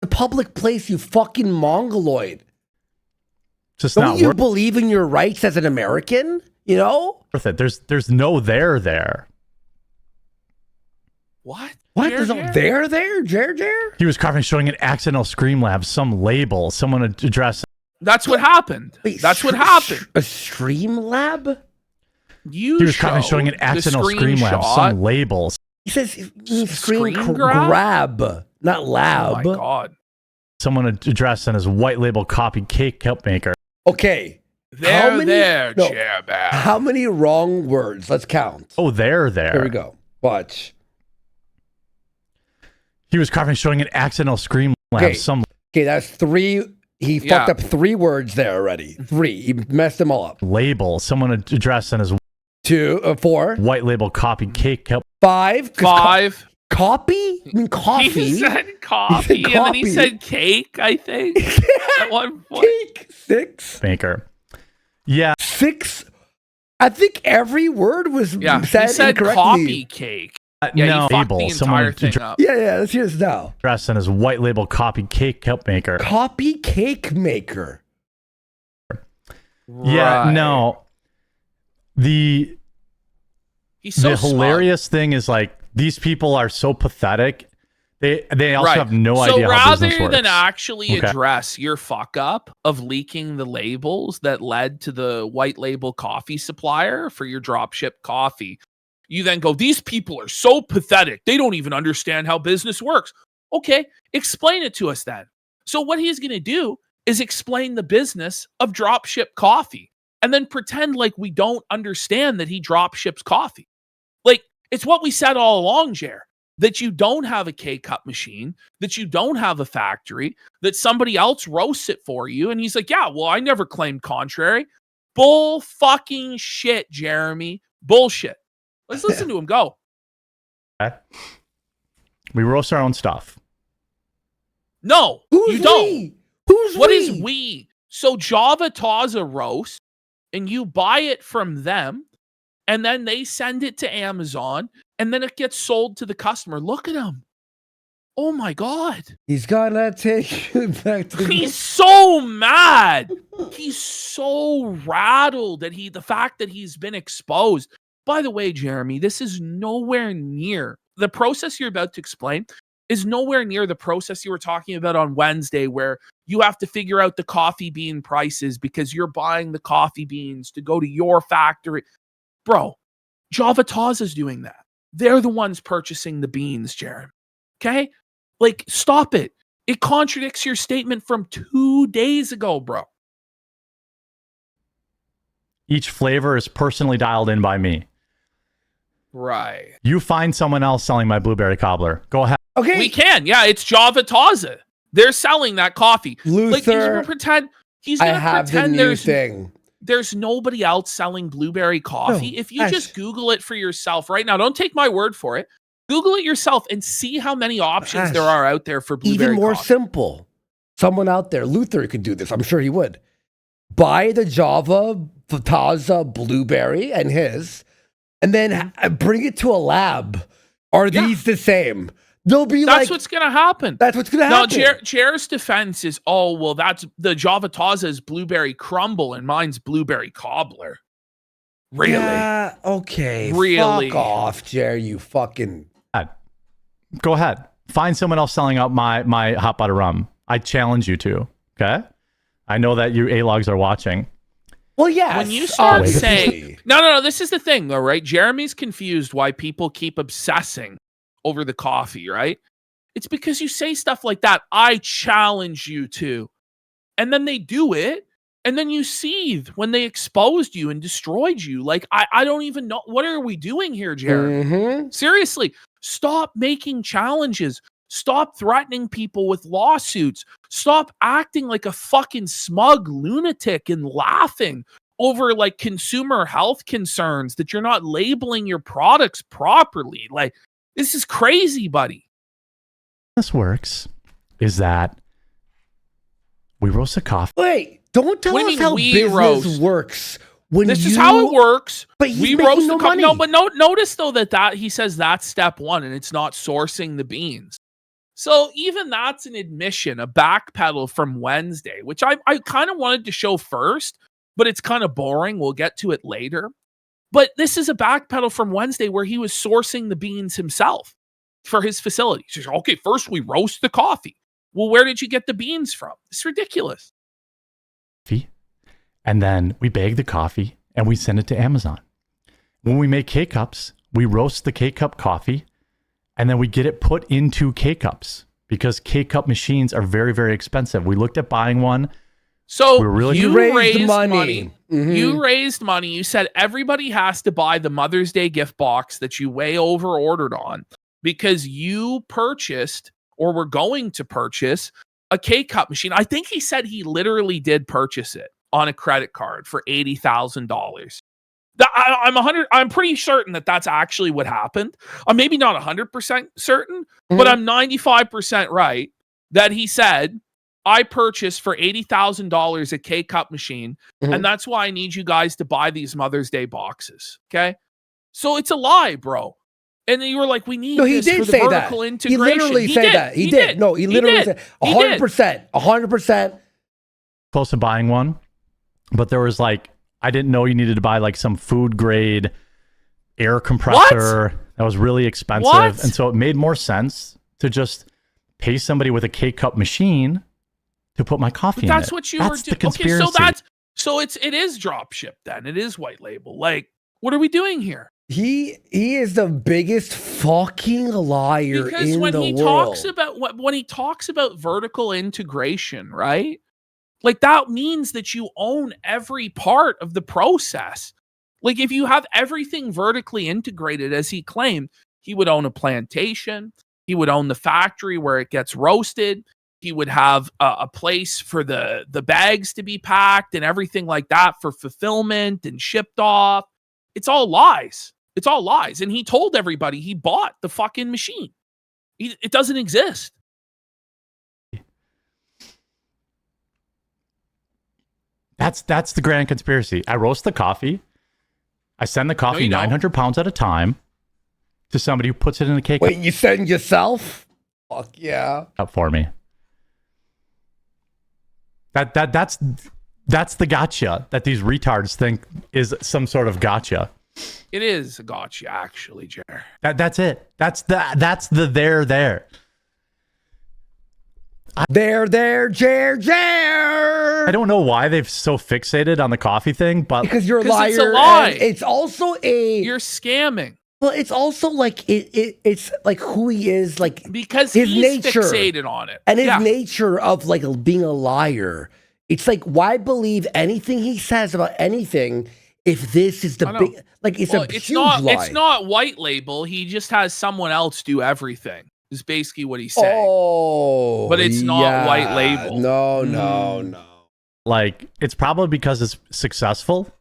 A public place, you fucking mongoloid. Just Don't not you believe in your rights as an American? You know? Worth it. There's no there. What? What? There's no there? Jer? He was carving, showing an accidental Scream Lab, some label, someone address. That's what happened. Wait, that's what happened. A Stream Lab? He was carving, showing an accidental Scream Lab, some labels. He says screen grab, not lab. Oh my God. Someone addressed on his white label copy cake cup maker. Okay. Chairman. How many wrong words? Let's count. Oh, there. Here we go. Watch. He was carving, showing an accidental Scream Lab. Okay, that's 3. He fucked up 3 words there already. 3. He messed them all up. Label. Someone addressed on his 4. White label copy cake cup. 5. 5. Copy? I mean coffee. He said coffee, and then he said cake, I think. At one point. Cake. 6. Maker. Yeah. 6. I think every word was said he said incorrectly. coffee cake. No, he fucked the entire thing up. Yeah, let's hear this now. Dressed in his white label copy cake cup maker. Copy cake maker. Yeah, no. The hilarious thing is, like, these people are so pathetic. They also have no idea how business works. So rather than actually address your fuck up of leaking the labels that led to the white label coffee supplier for your dropship coffee, you then go, these people are so pathetic. They don't even understand how business works. Okay, explain it to us then. So what he's going to do is explain the business of dropship coffee and then pretend like we don't understand that he dropships coffee. Like, it's what we said all along, Jer, that you don't have a K-cup machine, that you don't have a factory, that somebody else roasts it for you. And he's like, yeah, well, I never claimed contrary. Bull fucking shit, Jeremy. Bullshit. Let's listen to him go. We roast our own stuff. No, Who's you don't. We? Who's What we? is we? So Java Taza roast, and you buy it from them, and then they send it to Amazon, and then it gets sold to the customer. Look at him. Oh my God. He's gonna take you back to He's so mad. He's so rattled that the fact that he's been exposed. By the way, Jeremy, this is nowhere near the process you're about to explain is nowhere near the process you were talking about on Wednesday, where you have to figure out the coffee bean prices because you're buying the coffee beans to go to your factory. Bro, Java Taza is doing that. they're the ones purchasing the beans, Jeremy. Okay? Like, stop it. It contradicts your statement from 2 days ago, bro. Each flavor is personally dialed in by me. Right. You find someone else selling my blueberry cobbler. Go ahead. Okay. We can. Yeah, it's Java Taza. They're selling that coffee. Luther, like, he's gonna pretend. He's I gonna have the pretend new thing. there's nobody else selling blueberry coffee. No, If you just Google it for yourself right now, don't take my word for it. Google it yourself and see how many options there are out there for blueberry Even more coffee. simple. Someone out there, Luther, could do this. I'm sure he would. Buy the Java Taza blueberry and his, and then bring it to a lab. Are these the same? They'll be That's what's going to happen. That's what's going to happen. Now, Chair's defense is, oh, well, that's the Java Taza is blueberry crumble and mine's blueberry cobbler. Really? Yeah, okay. Really? Fuck off, Jer, you fucking... Go ahead. Find someone else selling out my hot butter rum. I challenge you to. Okay? I know that you A-logs are watching. Well, yeah. When you start saying... No, this is the thing, though, right? Jeremy's confused why people keep obsessing over the coffee, right? It's because you say stuff like that. I challenge you to. And then they do it. And then you seethe when they exposed you and destroyed you. Like, I don't even know. What are we doing here, Jeremy? Mm-hmm. Seriously, stop making challenges. Stop threatening people with lawsuits. Stop acting like a fucking smug lunatic and laughing over like consumer health concerns that you're not labeling your products properly. Like, this is crazy, buddy. This works is that we roast the coffee. Wait, don't tell us how business works. This is how it works. But he's we making roast no the coffee. money. No, but notice though that he says that's step one, and it's not sourcing the beans. So even that's an admission, a backpedal from Wednesday, which I kind of wanted to show first, but it's kind of boring. We'll get to it later. But this is a backpedal from Wednesday where he was sourcing the beans himself for his facility. He says, okay, first we roast the coffee. Well, where did you get the beans from? It's ridiculous. And then we bag the coffee and we send it to Amazon. When we make K-Cups, we roast the K-Cup coffee and then we get it put into K-Cups because K-Cup machines are very, very expensive. We looked at buying one. So you raised money. Mm-hmm. You raised money. You said everybody has to buy the Mother's Day gift box that you way over ordered on because you purchased or were going to purchase a K-Cup machine. I think he said he literally did purchase it on a credit card for $80,000. I'm pretty certain that that's actually what happened. I'm maybe not 100% certain, but I'm 95% right that he said, I purchased for $80,000 a K-Cup machine, and that's why I need you guys to buy these Mother's Day boxes. Okay? So it's a lie, bro. And then you were like, we need this for the vertical integration. He literally said that. He did. No, he literally said 100%. 100%. Close to buying one, but there was like, I didn't know you needed to buy like some food grade air compressor that was really expensive. And so it made more sense to just pay somebody with a K-Cup machine to put my coffee in it. That's what you were doing. The conspiracy. Okay, so it is drop ship then. It is white label. Like, what are we doing here? He is the biggest fucking liar because in when the he world. When he talks about vertical integration, right? Like that means that you own every part of the process. Like if you have everything vertically integrated, as he claimed, he would own a plantation. He would own the factory where it gets roasted. He would have a place for the bags to be packed and everything like that for fulfillment and shipped off. It's all lies. It's all lies. And he told everybody he bought the fucking machine. It doesn't exist. That's the grand conspiracy. I roast the coffee. I send the coffee 900 pounds at a time to somebody who puts it in a cake. Wait, you send yourself? Fuck yeah. Up for me. That's the gotcha that these retards think is some sort of gotcha. It is a gotcha, actually, Jer. That's it. That's the there. There, Jer. I don't know why they've so fixated on the coffee thing, but because you're a liar. It's a lie. And it's also You're scamming. Well, it's also like it's like who he is, like because his he's nature fixated on it. and his nature of like being a liar. It's like, why believe anything he says about anything if this is the big, like it's a huge lie. It's not white label. He just has someone else do everything. Is basically what he's saying. Oh, but it's not white label. No. Like, it's probably because it's successful.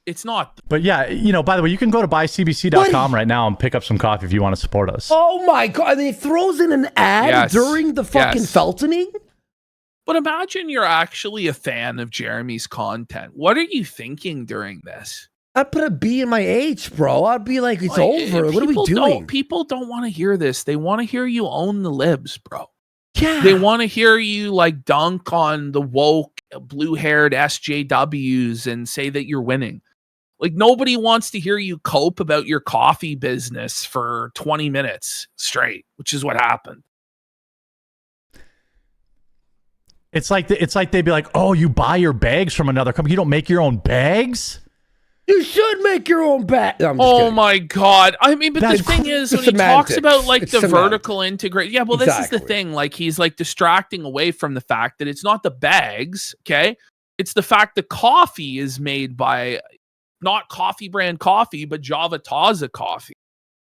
It's not. But yeah, you know, by the way, you can go to buycbc.com right now and pick up some coffee if you want to support us. Oh my God. And he throws in an ad during the fucking Feltoning? But imagine you're actually a fan of Jeremy's content. What are you thinking during this? I'd put a B in my H, bro. I'd be like, it's over. What are we doing? People don't want to hear this. They want to hear you own the libs, bro. Yeah. They want to hear you like dunk on the woke, blue-haired SJWs and say that you're winning. Like, nobody wants to hear you cope about your coffee business for 20 minutes straight, which is what happened. It's like they'd be like, "Oh, you buy your bags from another company. You don't make your own bags? You should make your own bag." No, oh my God. I mean, but the thing is, when he talks about like the vertical integration, yeah, well, this is the thing. Like, he's like distracting away from the fact that it's not the bags, okay? It's the fact that coffee is made by not coffee brand coffee, but Java Taza coffee.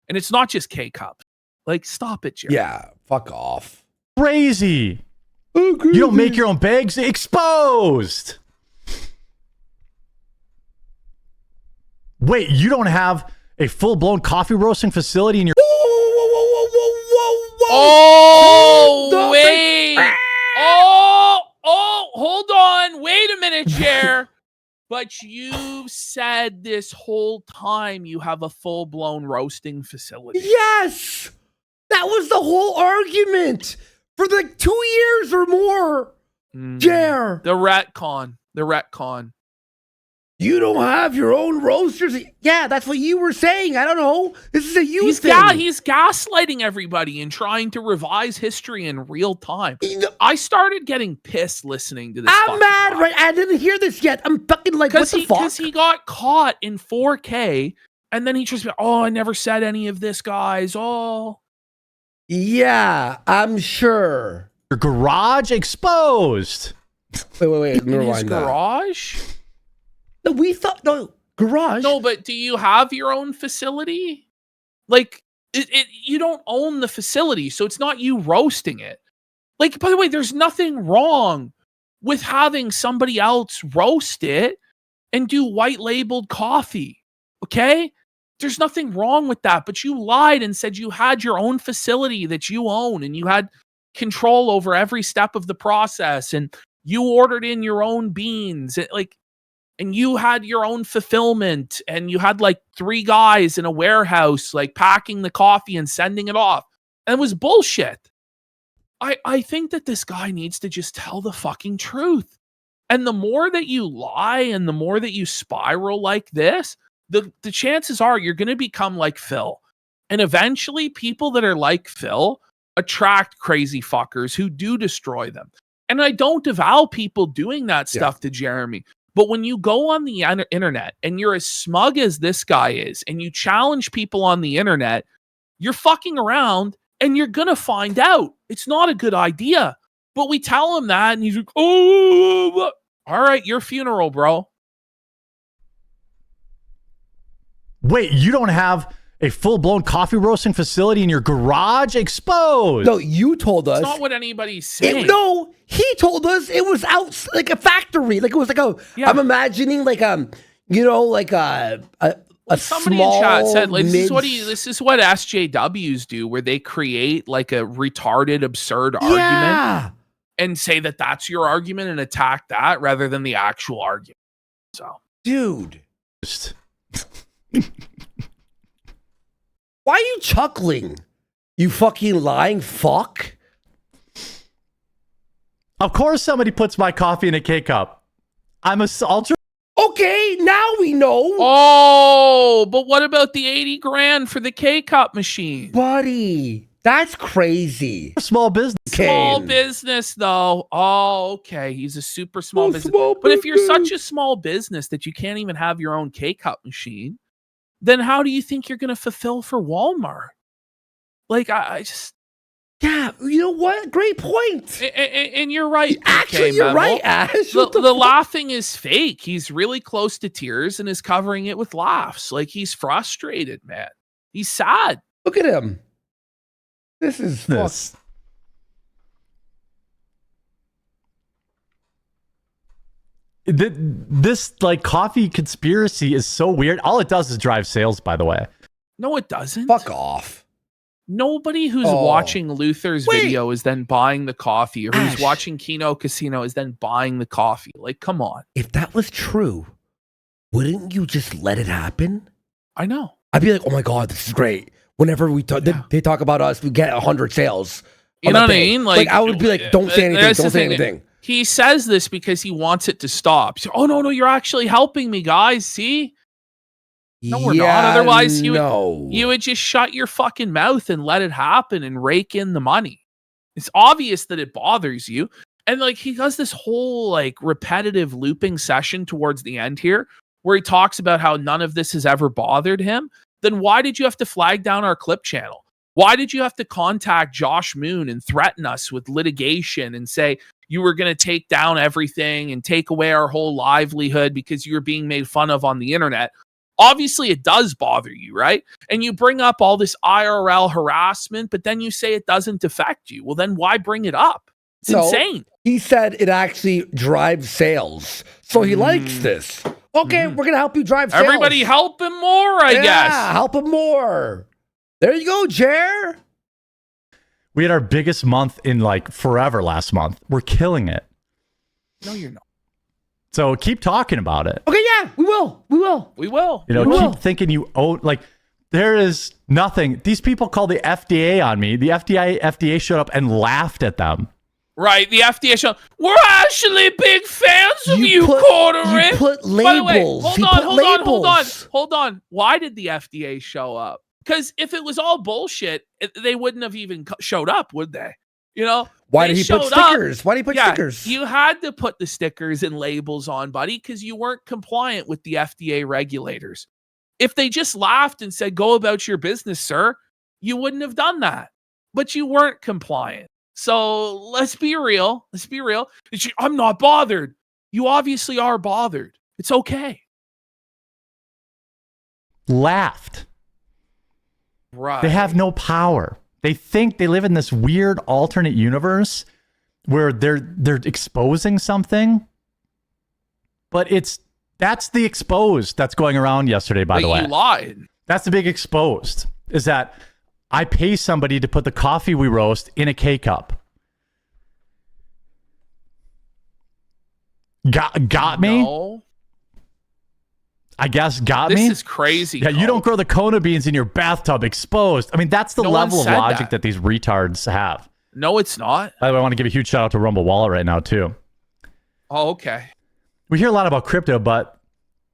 And it's not just K-Cup. Like, stop it, Jerry. Yeah, fuck off. Crazy. You don't make your own bags? Exposed. Wait, you don't have a full-blown coffee roasting facility in your... Oh, wait. Hold on. Wait a minute, Jer. But you said this whole time you have a full-blown roasting facility. Yes! That was the whole argument for like 2 years or more. Jer. The retcon. You don't have your own roasters? Yeah, that's what you were saying. I don't know. This is a you thing. He's gaslighting everybody and trying to revise history in real time. I started getting pissed listening to this. I'm mad, right? I didn't hear this yet. I'm fucking like, what the fuck? Because he got caught in 4K, and then he just, I never said any of this, guys. Oh. Yeah, I'm sure. Your garage exposed. Wait. In his garage? No, garage. No, but do you have your own facility? Like, you don't own the facility, so it's not you roasting it. Like, by the way, there's nothing wrong with having somebody else roast it and do white labeled coffee. Okay? There's nothing wrong with that, but you lied and said you had your own facility that you own and you had control over every step of the process and you ordered in your own beans. And you had your own fulfillment and you had like 3 guys in a warehouse, like packing the coffee and sending it off. And it was bullshit. I think that this guy needs to just tell the fucking truth. And the more that you lie and the more that you spiral like this, the chances are you're going to become like Phil. And eventually people that are like Phil attract crazy fuckers who do destroy them. And I don't avow people doing that stuff to Jeremy. But when you go on the internet and you're as smug as this guy is and you challenge people on the internet, you're fucking around and you're going to find out. It's not a good idea. But we tell him that and he's like, oh, all right, your funeral, bro. Wait, you don't have a full-blown coffee roasting facility in your garage? Exposed. No, you told us. It's not what anybody's saying. No, he told us it was out like a factory. Like it was like I'm imagining like like a somebody small in chat said like, this is what SJWs do, where they create like a retarded, absurd argument and say that that's your argument and attack that rather than the actual argument. So, dude. Why are you chuckling? You fucking lying fuck. Of course somebody puts my coffee in a K-Cup. I'm a ultra. Okay, now we know. Oh, but what about the 80 grand for the K-Cup machine? Buddy, that's crazy. Small business. Small business, though. Oh, okay. He's a super small business. But if you're such a small business that you can't even have your own K-Cup machine, then how do you think you're going to fulfill for Walmart? Like, I just... Yeah, you know what? Great point. And you're right. Actually, PK you're Memo. right, Ash. The laughing is fake. He's really close to tears and is covering it with laughs. Like, he's frustrated, man. He's sad. Look at him. This is this. This like coffee conspiracy is so weird. All it does is drive sales, by the way. No, it doesn't. Fuck off. Nobody who's watching Luther's video is then buying the coffee, or who's watching Kino Casino is then buying the coffee. Like, come on. If that was true, wouldn't you just let it happen? I know. I'd be like, oh my God, this is great. Whenever we they talk about us, we get 100 sales. You know what I mean? Like, I would be like, don't say anything. Don't say anything. He says this because he wants it to stop. So, oh, no, you're actually helping me, guys. See? No, we're not. Otherwise, you would just shut your fucking mouth and let it happen and rake in the money. It's obvious that it bothers you. And like, he does this whole like repetitive looping session towards the end here where he talks about how none of this has ever bothered him. Then why did you have to flag down our clip channel? Why did you have to contact Josh Moon and threaten us with litigation and say you were going to take down everything and take away our whole livelihood because you were being made fun of on the internet? Obviously, it does bother you, right? And you bring up all this IRL harassment, but then you say it doesn't affect you. Well, then why bring it up? It's insane. He said it actually drives sales. So he likes this. Okay, we're going to help you drive sales. Everybody help him more, I guess. Yeah, help him more. There you go, Jer. We had our biggest month in like forever last month. We're killing it. No, you're not. So keep talking about it. Okay, yeah, we will. We will. We will. You know, keep thinking you owe, like, there is nothing. These people called the FDA on me. The FDA showed up and laughed at them. Right, the FDA showed, we're actually big fans of you, Quartering. You put labels. By the way, hold on. Why did the FDA show up? Because if it was all bullshit, they wouldn't have even showed up, would they? You know? Why did he put stickers? Why did he put stickers? You had to put the stickers and labels on, buddy, because you weren't compliant with the FDA regulators. If they just laughed and said, go about your business, sir, you wouldn't have done that. But you weren't compliant. So let's be real. Let's be real. I'm not bothered. You obviously are bothered. It's okay. Laughed. Right. They have no power. They think they live in this weird alternate universe where they're exposing something. But that's the exposed that's going around yesterday, by the way. You lied. That's the big exposed, is that I pay somebody to put the coffee we roast in a K-cup. Got me? No. I guess got me? This is crazy. Yeah, you don't grow the Kona beans in your bathtub exposed. I mean, that's the level of logic that these retards have. No, it's not. By the way, I want to give a huge shout out to Rumble Wallet right now, too. Oh, okay. We hear a lot about crypto, but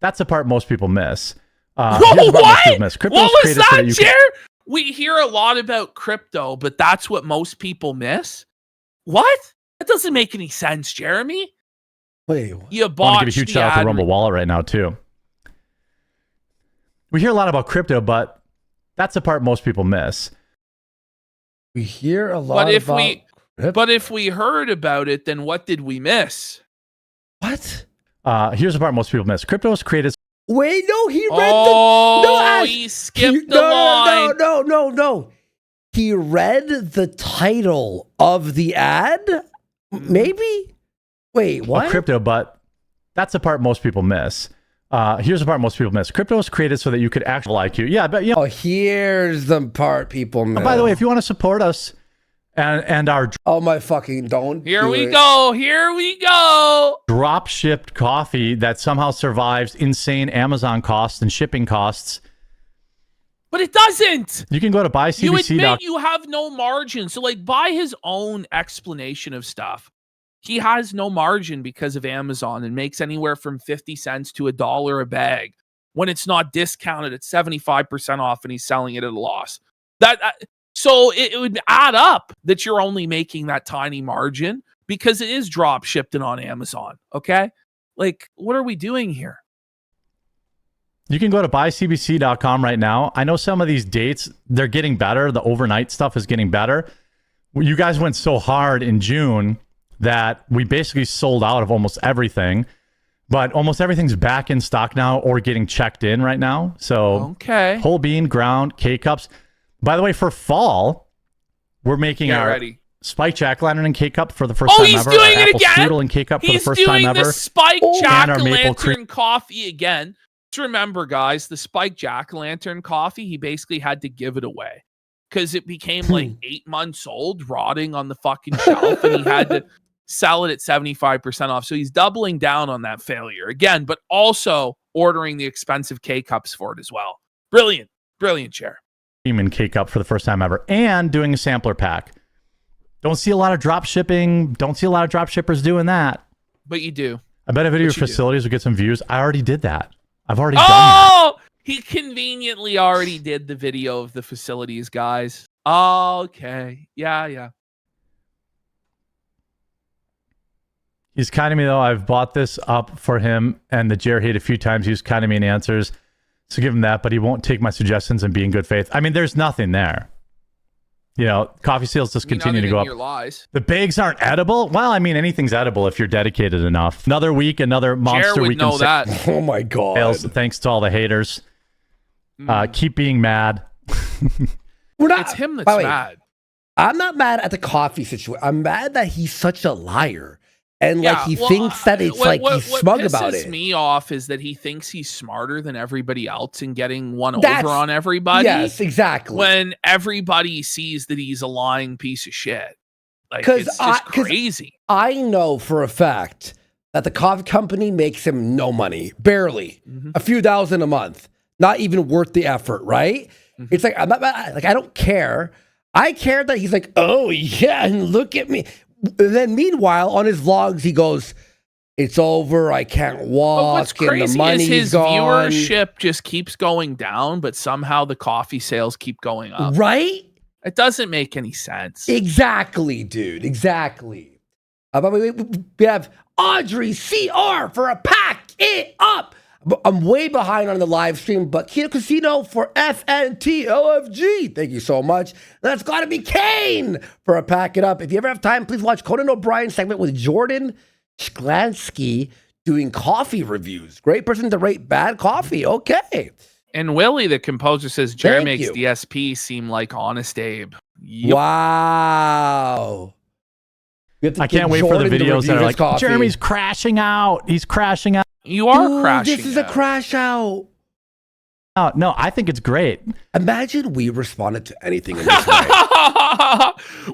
that's the part most people miss. What? What was that, Jer? We hear a lot about crypto, but that's what most people miss? What? That doesn't make any sense, Jeremy. Wait. You bought. I want to give a huge shout out to Rumble Wallet right now, too. We hear a lot about crypto, but that's the part most people miss. We hear a lot But if we heard about it, then what did we miss? What? Here's the part most people miss. Crypto was created. Wait, no, he read he skipped the line. No. He read the title of the ad? Maybe? Wait, what? Crypto, but that's the part most people miss. Here's the part most people miss. Crypto was created so that you could actually like you. Yeah, but Oh, here's the part people miss. By the way, if you want to support us and our oh my fucking don't. Here we go. Drop shipped coffee that somehow survives insane Amazon costs and shipping costs. But it doesn't. You can go to buycbc.com. You admit you have no margin. So like by his own explanation of stuff, he has no margin because of Amazon and makes anywhere from 50 cents to $1 a bag when it's not discounted at 75% off and he's selling it at a loss. So it would add up that you're only making that tiny margin because it is drop shipped on Amazon. Okay. Like, what are we doing here? You can go to buycbc.com right now. I know some of these dates, they're getting better. The overnight stuff is getting better. You guys went so hard in June that we basically sold out of almost everything. But almost everything's back in stock now or getting checked in right now. So okay. Whole bean, ground, K-Cups. By the way, for fall, we're making our spike jack-o'-lantern and K-Cup for the first time ever. Oh, he's doing it again? Strudel and K-Cup for the first time ever. He's doing the spike And our maple jack-o'-lantern coffee again. Just remember, guys, the spike jack-o'-lantern coffee, he basically had to give it away because it became like 8 months old, rotting on the fucking shelf, and he had to sell it at 75% off. So he's doubling down on that failure again, but also ordering the expensive K-Cups for it as well. Brilliant. Brilliant, Chair. And K-Cup for the first time ever, and doing a sampler pack. Don't see a lot of drop shipping. Don't see a lot of drop shippers doing that. But you do. I bet a video of your facilities will get some views. I already did that. I've already done that. Oh! He conveniently already did the video of the facilities, guys. Okay. Yeah. He's kind of me, though. I've bought this up for him and the GRIFT a few times. He's kind of me in answers. So give him that, but he won't take my suggestions and be in good faith. I mean, there's nothing there. You know, coffee sales just continue to go up. Your lies. The bags aren't edible. Well, I mean, anything's edible if you're dedicated enough. Another week, another monster week. Know that. Oh my God. Sales, thanks to all the haters. Keep being mad. It's him that's mad. I'm not mad at the coffee situation. I'm mad that he's such a liar. And like he thinks that it's he's smug about it. What pisses me off is that he thinks he's smarter than everybody else and getting one over on everybody. Yes, exactly. When everybody sees that he's a lying piece of shit. Like, it's just crazy. I know for a fact that the coffee company makes him no money. Barely. A few thousand a month. Not even worth the effort, right? It's like, I'm not mad, like, I don't care. I care that he's like, oh yeah, and look at me. And then meanwhile, on his vlogs, he goes, it's over, I can't walk, but what's crazy and the money's is his gone. viewership just keeps going down, but somehow the coffee sales keep going up. Right? It doesn't make any sense. Exactly, dude. Exactly. We have Audrey CR for a pack it up. I'm way behind on the live stream, but Kino Casino for FNTOFG. Thank you so much. That's got to be Kane for a pack it up. If you ever have time, please watch Conan O'Brien's segment with Jordan Sklansky doing coffee reviews. Great person to rate bad coffee. Okay. And Willie, the composer, says Jerry makes DSP seem like Honest Abe. Yep. Wow. I can't wait for the videos that are like, coffee. Jeremy's crashing out. He's crashing out. You are crashing. This is a crash out. No, I think it's great. Imagine we responded to anything in this way.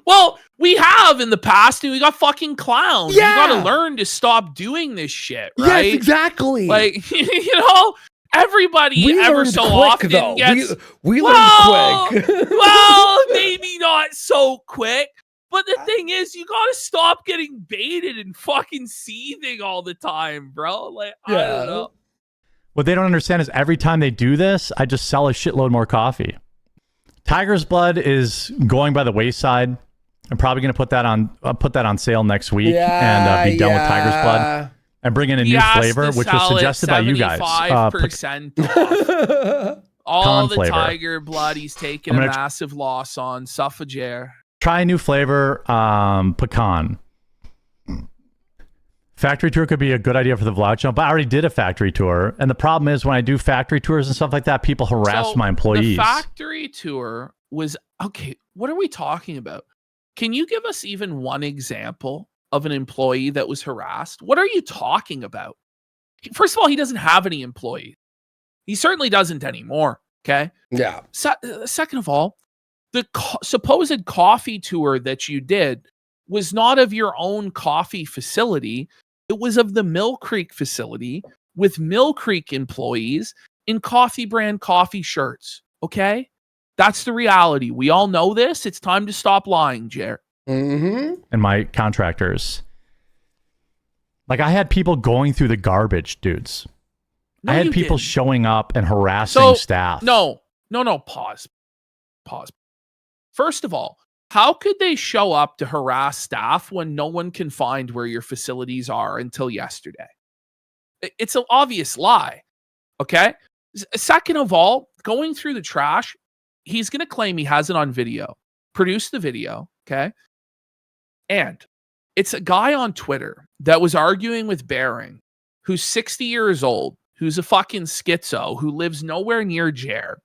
Well, we have in the past, and we got fucking clowns. Yeah. You got to learn to stop doing this shit, right? Yes, exactly. Like, you know, everybody ever so often gets... We learned quick. Well, maybe not so quick. But the thing is, you gotta stop getting baited and fucking seething all the time, bro. Like, I don't know. What they don't understand is every time they do this, I just sell a shitload more coffee. Tiger's Blood is going by the wayside. I'm probably gonna put that on sale next week and be done with Tiger's Blood and bring in a new flavor, which was suggested by you guys. 75% off. All the flavor. Tiger Blood, he's taking a massive loss on Suffragere. Try a new flavor, pecan. Factory tour could be a good idea for the vlog channel, but I already did a factory tour. And the problem is when I do factory tours and stuff like that, people harass my employees. The factory tour was, okay, what are we talking about? Can you give us even one example of an employee that was harassed? What are you talking about? First of all, he doesn't have any employees. He certainly doesn't anymore, okay? Yeah. Second of all, the supposed coffee tour that you did was not of your own coffee facility. It was of the Mill Creek facility with Mill Creek employees in coffee brand coffee shirts. Okay? That's the reality. We all know this. It's time to stop lying, Jer. Mm-hmm. And my contractors. Like, I had people going through the garbage, dudes. I had people showing up and harassing staff. No. Pause. First of all, how could they show up to harass staff when no one can find where your facilities are until yesterday? It's an obvious lie, okay? Second of all, going through the trash, he's going to claim he has it on video. Produce the video, okay? And it's a guy on Twitter that was arguing with Bering, who's 60 years old, who's a fucking schizo, who lives nowhere near Jer,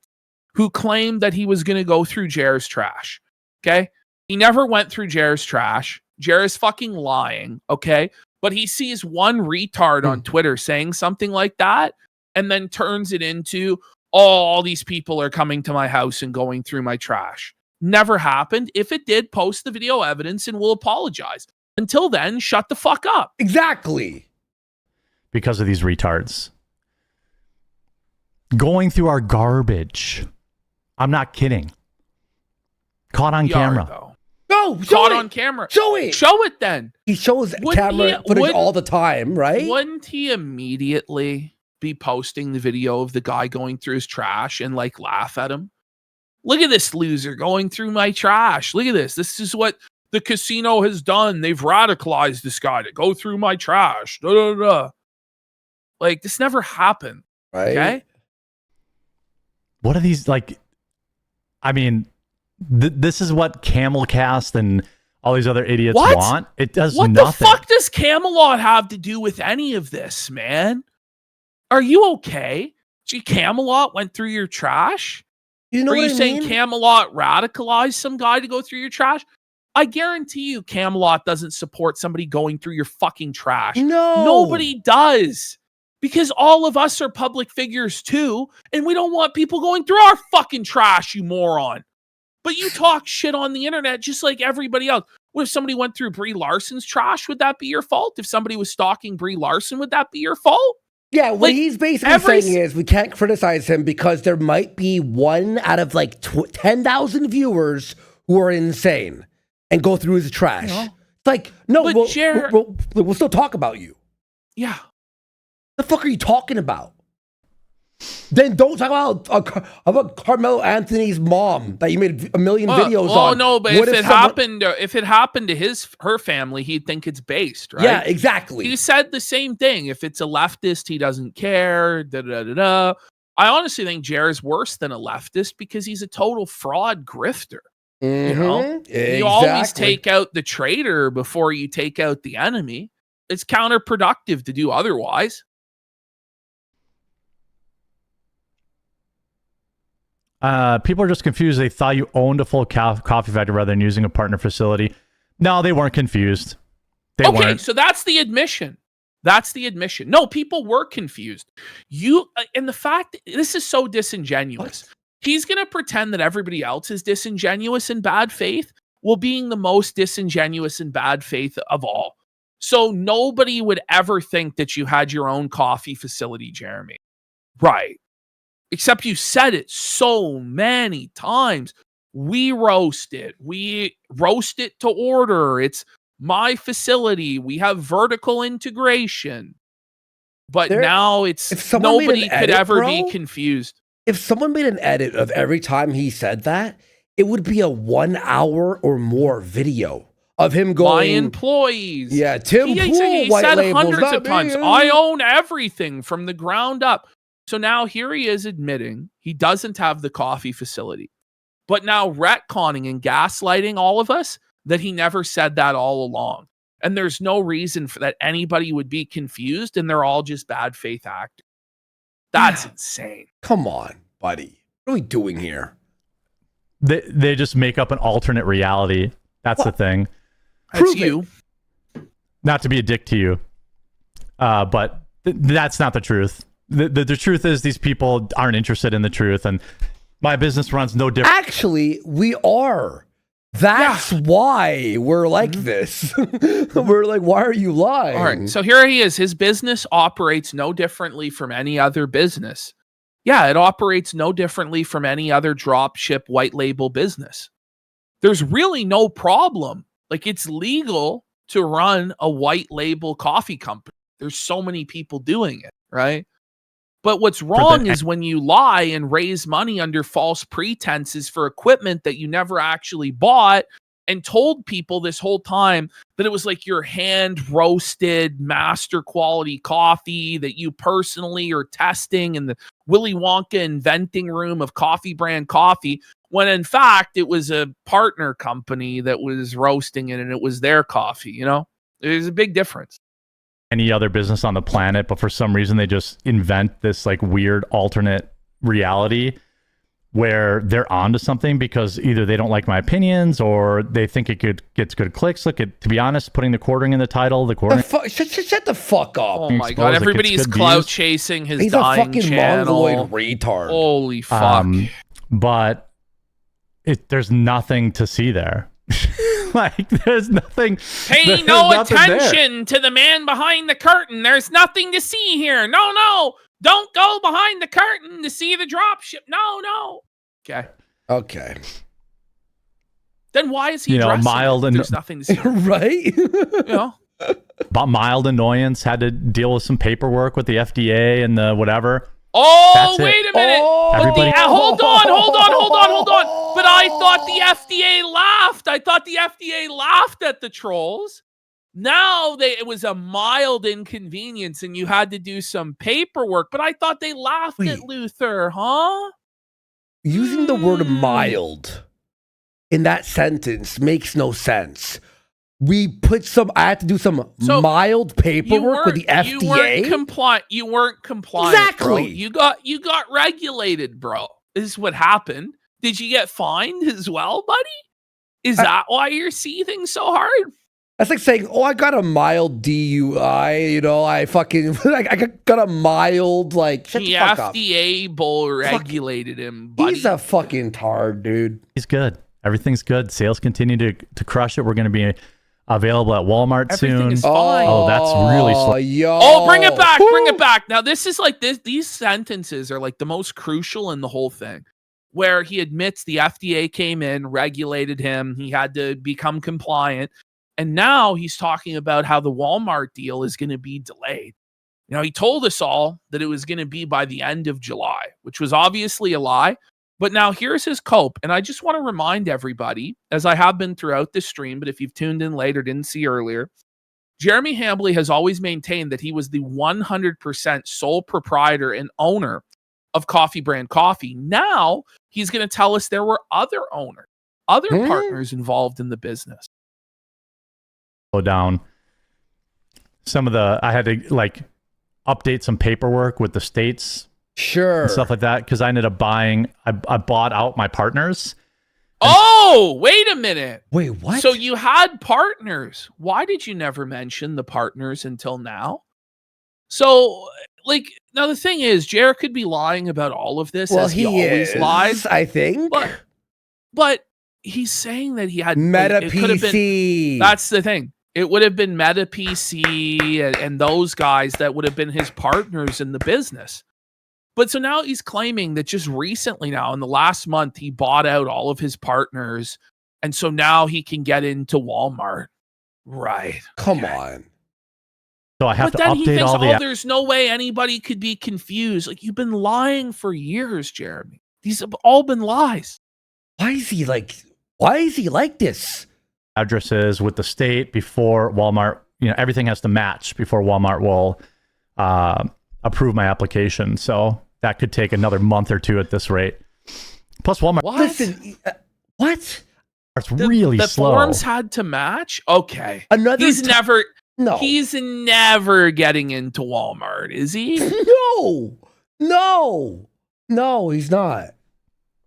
who claimed that he was going to go through Jer's trash, okay? He never went through Jer's trash. Jer is fucking lying, okay? But he sees one retard on Twitter saying something like that and then turns it into, oh, all these people are coming to my house and going through my trash. Never happened. If it did, post the video evidence and we'll apologize. Until then, shut the fuck up. Exactly. Because of these retards. Going through our garbage. I'm not kidding. Caught on camera. Though. No, show Caught it. on camera. Show it. Show it then. He shows camera footage all the time, right? Wouldn't he immediately be posting the video of the guy going through his trash and like laugh at him? Look at this loser going through my trash. Look at this. This is what the casino has done. They've radicalized this guy to go through my trash. Da, da, da. Like, this never happened. Right. Okay? What are these, like, I mean, this is what Camelcast and all these other idiots want. It does what nothing. What the fuck does Camelot have to do with any of this, man? Are you okay? Gee, Camelot went through your trash? You know Are what you I saying mean? Camelot radicalized some guy to go through your trash? I guarantee you Camelot doesn't support somebody going through your fucking trash. No. Nobody does. Because all of us are public figures too, and we don't want people going through our fucking trash, you moron. But you talk shit on the internet just like everybody else. What if somebody went through Brie Larson's trash? Would that be your fault? If somebody was stalking Brie Larson, would that be your fault? Yeah, what Like, he's basically saying is we can't criticize him because there might be one out of like 10,000 viewers who are insane and go through his trash. Yeah. It's like, no, But we'll still talk about you. Yeah. The fuck are you talking about? Then don't talk about Carmelo Anthony's mom that you made a million videos on. Oh no, but if it happened to her family, he'd think it's based, right? Yeah, exactly. He said the same thing. If it's a leftist, he doesn't care. Da da da da. I honestly think Jared's worse than a leftist because he's a total fraud grifter. You know, exactly. You always take out the traitor before you take out the enemy. It's counterproductive to do otherwise. People are just confused. They thought you owned a full coffee factory rather than using a partner facility. No, they weren't confused. They weren't. So that's the admission. That's the admission. No, people were confused. And the fact, this is so disingenuous. What? He's going to pretend that everybody else is disingenuous in bad faith while being the most disingenuous in bad faith of all. So nobody would ever think that you had your own coffee facility, Jeremy. Right. Except you said it so many times. We roast it. We roast it to order. It's my facility. We have vertical integration. But now it's nobody could ever be confused. If someone made an edit of every time he said that, it would be a 1 hour or more video of him going. My employees. Yeah, Tim Pool, he white said labels, hundreds of times, I own everything from the ground up. So now here he is admitting he doesn't have the coffee facility, but now retconning and gaslighting all of us that he never said that all along. And there's no reason for that anybody would be confused and they're all just bad faith actors. That's insane. Come on, buddy. What are we doing here? They just make up an alternate reality. That's the thing. That's you. Not to be a dick to you, but that's not the truth. The truth is these people aren't interested in the truth, and my business runs no different. Actually, we are. That's why we're like this. We're like, why are you lying? All right, so here he is. His business operates no differently from any other business. Yeah, it operates no differently from any other drop ship white label business. There's really no problem. Like, it's legal to run a white label coffee company. There's so many people doing it, right? But what's wrong is when you lie and raise money under false pretenses for equipment that you never actually bought, and told people this whole time that it was like your hand roasted master quality coffee that you personally are testing in the Willy Wonka inventing room of coffee brand coffee, when in fact it was a partner company that was roasting it and it was their coffee. You know, there's a big difference. Any other business on the planet, but for some reason they just invent this like weird alternate reality where they're onto something because either they don't like my opinions or they think it gets good clicks. Look, to be honest, putting the quartering in the title, Shut the fuck up. Oh my god, everybody's clout chasing his He's dying a fucking channel. mongoloid retard. Holy fuck. But there's nothing to see there. Like, there's nothing. Pay no attention to the man behind the curtain. There's nothing to see here. No. Don't go behind the curtain to see the dropship. No. Okay. Then why is he dressing? Mild and there's nothing to see. Right? About mild annoyance, had to deal with some paperwork with the FDA and the whatever. Oh, wait a minute. Oh, Hold on. But I thought the FDA laughed. I thought the FDA laughed at the trolls. Now it was a mild inconvenience and you had to do some paperwork. But I thought they laughed at Luther, huh? Using the word mild in that sentence makes no sense. I had to do some mild paperwork with the FDA. You weren't compliant. Exactly. Bro. You got regulated, bro. This is what happened. Did you get fined as well, buddy? Is that why you're seething so hard? That's like saying, I got a mild DUI, I fucking, I got a mild, shut the fuck up. The FDA bull regulated him, buddy. He's a fucking tard, dude. He's good. Everything's good. Sales continue to crush it. We're going to be available at Walmart soon. Is fine. Oh, that's really slow. Yo. Bring it back. Now, this is like this. These sentences are like the most crucial in the whole thing, where he admits the FDA came in, regulated him. He had to become compliant. And now he's talking about how the Walmart deal is going to be delayed. He told us all that it was going to be by the end of July, which was obviously a lie. But now here's his cope. And I just want to remind everybody, as I have been throughout this stream, but if you've tuned in late or didn't see earlier, Jeremy Hambley has always maintained that he was the 100% sole proprietor and owner of Coffee Brand Coffee. Now he's going to tell us there were other owners, other partners involved in the business. Go down I had to update some paperwork with the states. Sure. And stuff like that, because I ended up I bought out my partners. Wait a minute. Wait, what? So you had partners. Why did you never mention the partners until now? So, now the thing is, Jared could be lying about all of this, as he always lies. I think. But he's saying that he had Meta it could have PC. That's the thing. It would have been Meta PC and those guys that would have been his partners in the business. But so now he's claiming that just recently now, in the last month, he bought out all of his partners. And so now he can get into Walmart. Right. Come on. So I have to then he update thinks, all the... there's no way anybody could be confused. You've been lying for years, Jeremy. These have all been lies. Why is he like this? Addresses with the state before Walmart, everything has to match before Walmart will approve my application. So that could take another month or two at this rate. Plus Walmart. What? Listen, what? It's really the slow. The forms had to match? Okay. He's never getting into Walmart, is he? No, he's not.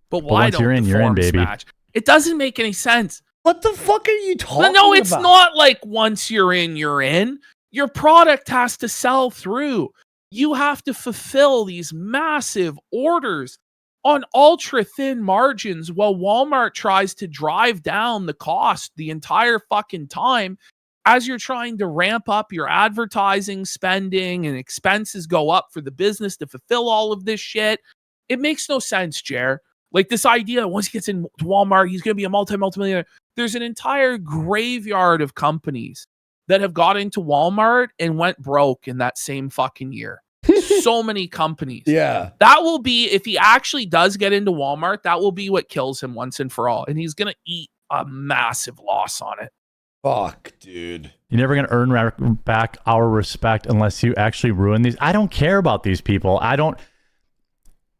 But why don't the forms match? It doesn't make any sense. What the fuck are you talking about? No, it's not like once you're in, you're in. Your product has to sell through. You have to fulfill these massive orders on ultra thin margins while Walmart tries to drive down the cost the entire fucking time as you're trying to ramp up your advertising spending and expenses go up for the business to fulfill all of this shit. It makes no sense, Jer. This idea, once he gets into Walmart, he's going to be a multi-millionaire. There's an entire graveyard of companies that have got into Walmart and went broke in that same fucking year. So many companies. Yeah. That will be, if he actually does get into Walmart, that will be what kills him once and for all. And he's going to eat a massive loss on it. Fuck, dude. You're never going to earn back our respect unless you actually ruin these. I don't care about these people. I don't.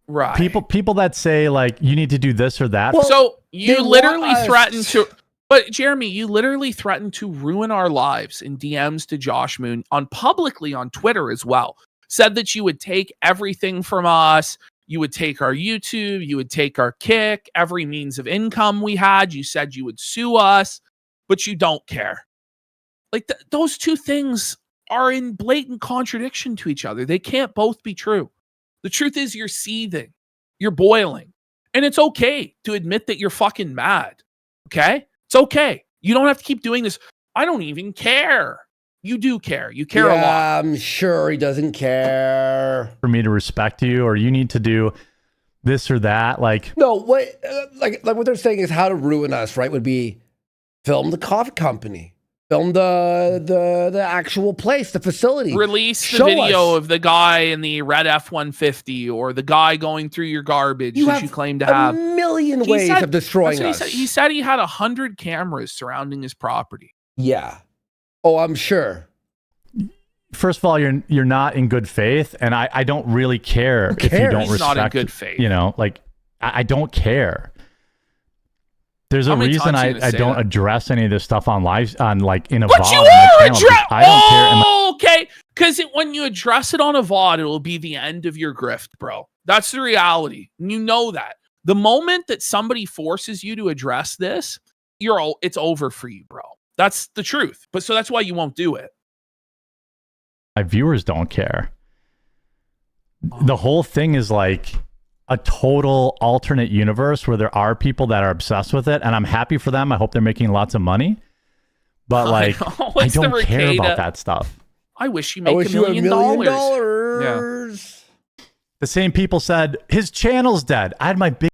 Right. People that say like you need to do this or that. Well, so you literally want threatened to, but Jeremy, you literally threatened to ruin our lives in DMs to Josh Moon publicly on Twitter as well. Said that you would take everything from us. You would take our YouTube. You would take our Kick, every means of income we had. You said you would sue us, but you don't care. Like those two things are in blatant contradiction to each other. They can't both be true. The truth is you're seething, you're boiling, and it's okay to admit that you're fucking mad. Okay? It's okay. You don't have to keep doing this. I don't even care. You do care. You care a lot. I'm sure he doesn't care. For me to respect you, or you need to do this or that. Like, no, what like what they're saying is how to ruin us, right? Would be film the coffee company, film the actual place, the facility. Release the Show video us. of the guy in the red F-150 or the guy going through your garbage You that have you claim to a have. million ways of destroying That's what us. He said he had 100 cameras surrounding his property. Yeah. Oh, I'm sure. first of all, you're not in good faith, and I don't really care if you don't He's respect. not in good faith. You know, like I don't care. There's a reason I don't address any of this stuff on live, on like in a VOD. But you are addressing. I don't care. Oh, okay. Because when you address it on a VOD, it will be the end of your grift, bro. That's the reality. And you know that. The moment that somebody forces you to address this, it's over for you, bro. That's the truth. But so that's why you won't do it. My viewers don't care. The whole thing is like a total alternate universe where there are people that are obsessed with it, and I'm happy for them. I hope they're making lots of money. But like, I don't care about that stuff. I wish you make $1 million. Yeah. The same people said his channel's dead. I had my big.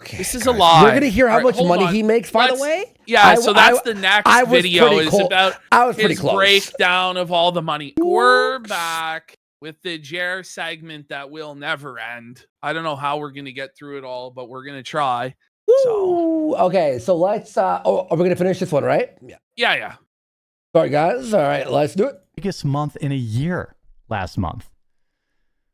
Okay, this is a lie. We're going to hear how much money he makes, by the way? Yeah, so that's the next video is about his breakdown of all the money. We're back with the Jer segment that will never end. I don't know how we're going to get through it all, but we're going to try. So. Okay, so let's, are we going to finish this one, right? Yeah. Sorry, guys. All right, let's do it. Biggest month in a year last month.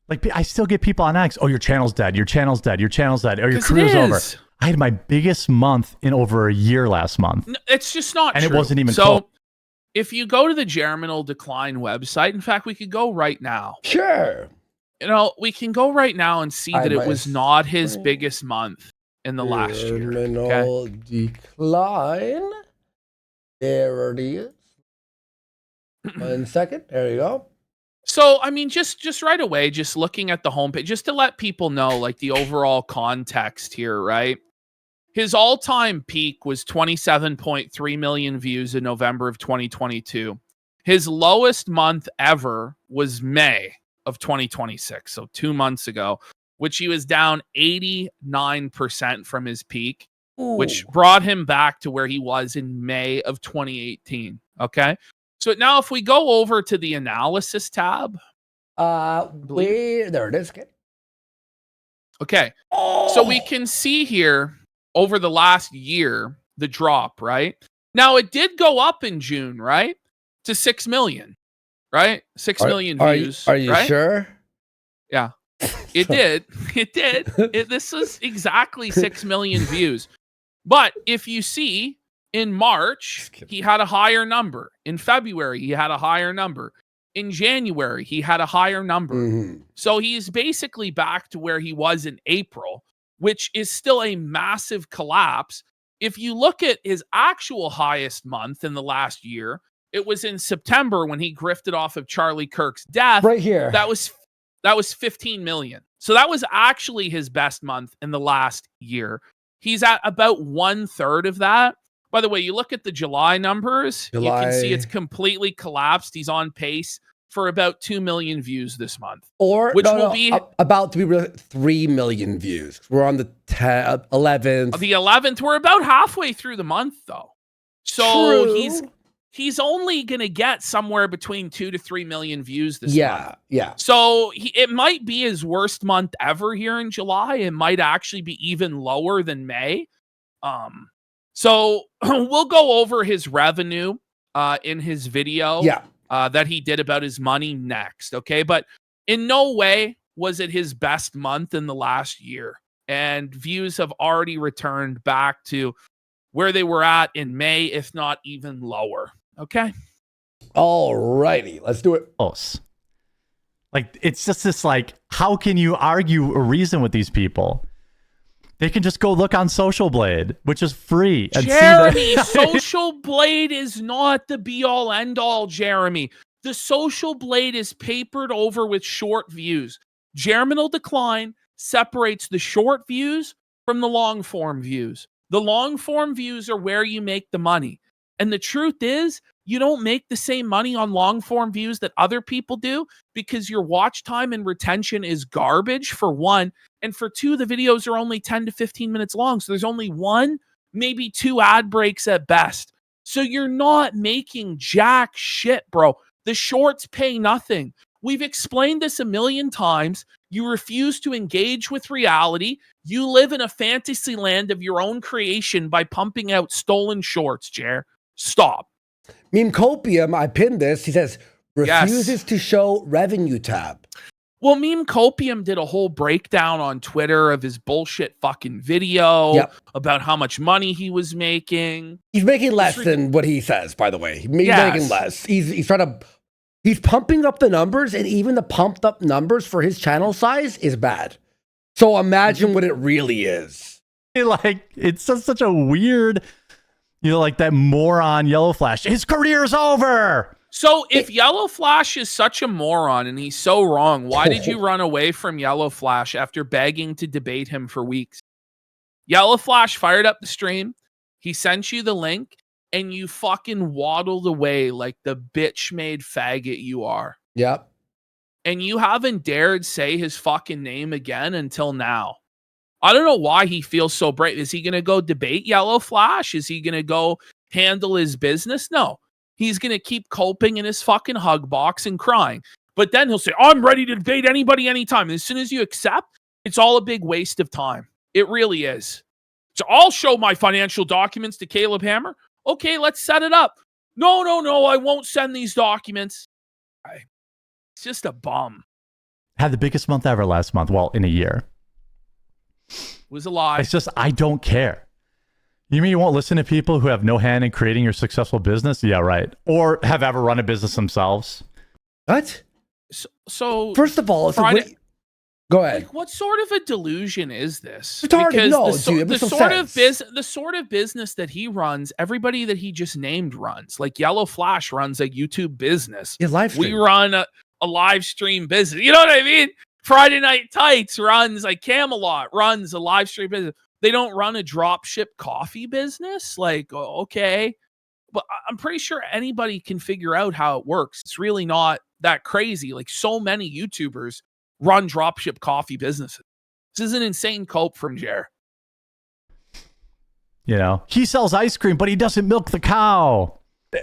Like, I still get people on X. Oh, your channel's dead. Your channel's dead. Your channel's dead. Or your crew's over. I had my biggest month in over a year last month. No, it's just not true. And it wasn't even so. close. If you go to the Germinal Decline website, in fact, we could go right now. Sure. You know, we can go right now and see that it was not his biggest month in the last year. Germinal Decline. There it is. 1 second. There you go. So, I mean, just right away, just looking at the homepage, just to let people know, like, the overall context here, right? His all-time peak was 27.3 million views in November of 2022. His lowest month ever was May of 2026, so 2 months ago, which he was down 89% from his peak, which brought him back to where he was in May of 2018, okay? So now if we go over to the analysis tab. There it is. Okay. So we can see here over the last year, the drop, right? Now it did go up in June, right? To 6 million, right? 6 million views. Are you sure? Yeah. It did. It did. This is exactly 6 million views. But if you see, in March, he had a higher number. In February, he had a higher number. In January, he had a higher number. Mm-hmm. So he's basically back to where he was in April, which is still a massive collapse. If you look at his actual highest month in the last year, it was in September when he grifted off of Charlie Kirk's death. Right here. That was 15 million. So that was actually his best month in the last year. He's at about 1/3 of that. By the way, you look at the July numbers, you can see it's completely collapsed. He's on pace for about 2 million views this month. Will be about to be 3 million views. We're on the 11th. The 11th. We're about halfway through the month, though. So True. he's only going to get somewhere between 2 to 3 million views this month. Yeah. So it might be his worst month ever here in July. It might actually be even lower than May. So we'll go over his revenue in his video that he did about his money next, okay? But in no way was it his best month in the last year. And views have already returned back to where they were at in May, if not even lower, okay? All righty, let's do it. Close. Like, it's just this, like, how can you argue or reason with these people? They can just go look on Social Blade, which is free. And Jeremy, Social Blade is not the be-all, end-all, Jeremy. The Social Blade is papered over with short views. Germinal decline separates the short views from the long-form views. The long-form views are where you make the money. And the truth is, you don't make the same money on long-form views that other people do because your watch time and retention is garbage, for one. And for two, the videos are only 10 to 15 minutes long. So there's only one, maybe two ad breaks at best. So you're not making jack shit, bro. The shorts pay nothing. We've explained this a million times. You refuse to engage with reality. You live in a fantasy land of your own creation by pumping out stolen shorts, Jer. Stop. Meme Copium, I pinned this. He says, refuses to show revenue tab. Well, Meme Copium did a whole breakdown on Twitter of his bullshit fucking video about how much money he was making. He's making less than what he says, by the way. He's making less. He's trying to... He's pumping up the numbers, and even the pumped up numbers for his channel size is bad. So imagine what it really is. Like, it's just such a weird, you know, like that moron Yellow Flash. His career's over. So if Yellow Flash is such a moron and he's so wrong, why did you run away from Yellow Flash after begging to debate him for weeks? Yellow Flash fired up the stream. He sent you the link. And you fucking waddled away like the bitch-made faggot you are. Yep. And you haven't dared say his fucking name again until now. I don't know why he feels so brave. Is he going to go debate Yellow Flash? Is he going to go handle his business? No. He's going to keep coping in his fucking hug box and crying. But then he'll say, I'm ready to debate anybody anytime. And as soon as you accept, it's all a big waste of time. It really is. So I'll show my financial documents to Caleb Hammer. Okay, let's set it up. No, I won't send these documents. It's just a bum. Had the biggest month ever last month. Well, in a year. It was a lie. It's just, I don't care. You mean you won't listen to people who have no hand in creating your successful business? Yeah, right. Or have ever run a business themselves. What? So first of all, go ahead. Like, what sort of a delusion is this? Because the sort of business that he runs, everybody that he just named runs. Like Yellow Flash runs a YouTube business. We run a live stream business. You know what I mean? Friday Night Tights runs, like Camelot runs a live stream business. They don't run a dropship coffee business. Like, okay. But I'm pretty sure anybody can figure out how it works. It's really not that crazy. Like, so many YouTubers run dropship coffee businesses. This is an insane cope from Jer. You know, he sells ice cream, but he doesn't milk the cow.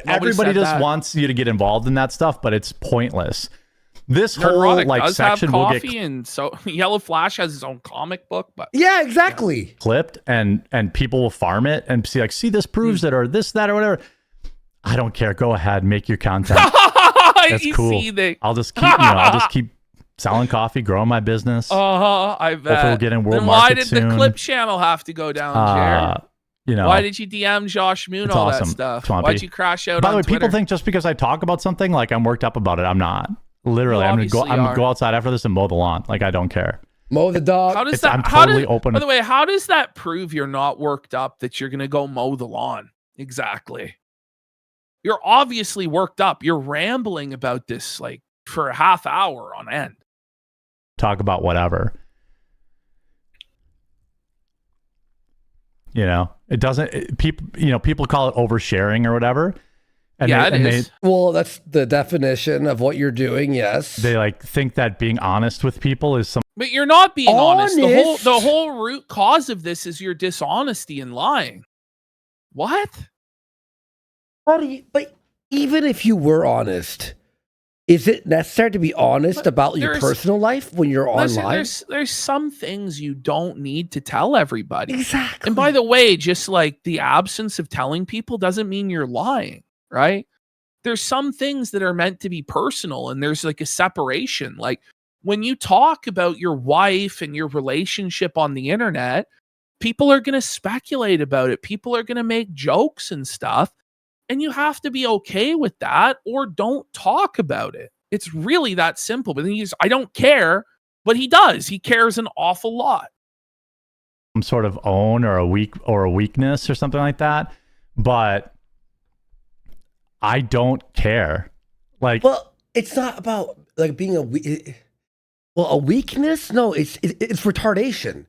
Everybody just wants you to get involved in that stuff, but it's pointless. This whole like section will get and so Yellow Flash has his own comic book, but yeah, exactly. Clipped and people will farm it and see this proves it or this, that, or whatever. I don't care. Go ahead, make your content. That's cool. I'll just keep selling coffee, growing my business. I bet. Hopefully we'll get in world then market why did soon. the clip channel have to go down, Jared? You know, why did you DM Josh Moon all awesome. that stuff? Swampy. Why'd you crash out? By the way, Twitter? people think just because I talk about something, like I'm worked up about it. I'm not. Literally, I'm gonna go outside after this and mow the lawn. Like I don't care. Mow the dog. I'm totally open. By the way, how does that prove you're not worked up that you're gonna go mow the lawn? Exactly. You're obviously worked up. You're rambling about this like for a half hour on end. Talk about whatever. You know, it doesn't. People call it oversharing or whatever. And yeah, it is. Well, that's the definition of what you're doing. Yes, they like think that being honest with people is some. But you're not being honest. The whole root cause of this is your dishonesty and lying. What? But even if you were honest, is it necessary to be honest But about your there's- personal life when you're Listen, online? there's some things you don't need to tell everybody. Exactly. And by the way, just like the absence of telling people doesn't mean you're lying, right? There's some things that are meant to be personal, and there's like a separation. Like when you talk about your wife and your relationship on the internet, people are going to speculate about it. People are going to make jokes and stuff. And you have to be okay with that, or don't talk about it. It's really that simple. But then I don't care, but he does. He cares an awful lot. Some sort of own or a weakness or something like that. But I don't care. Like, well, it's not about like being a weakness. No, it's retardation.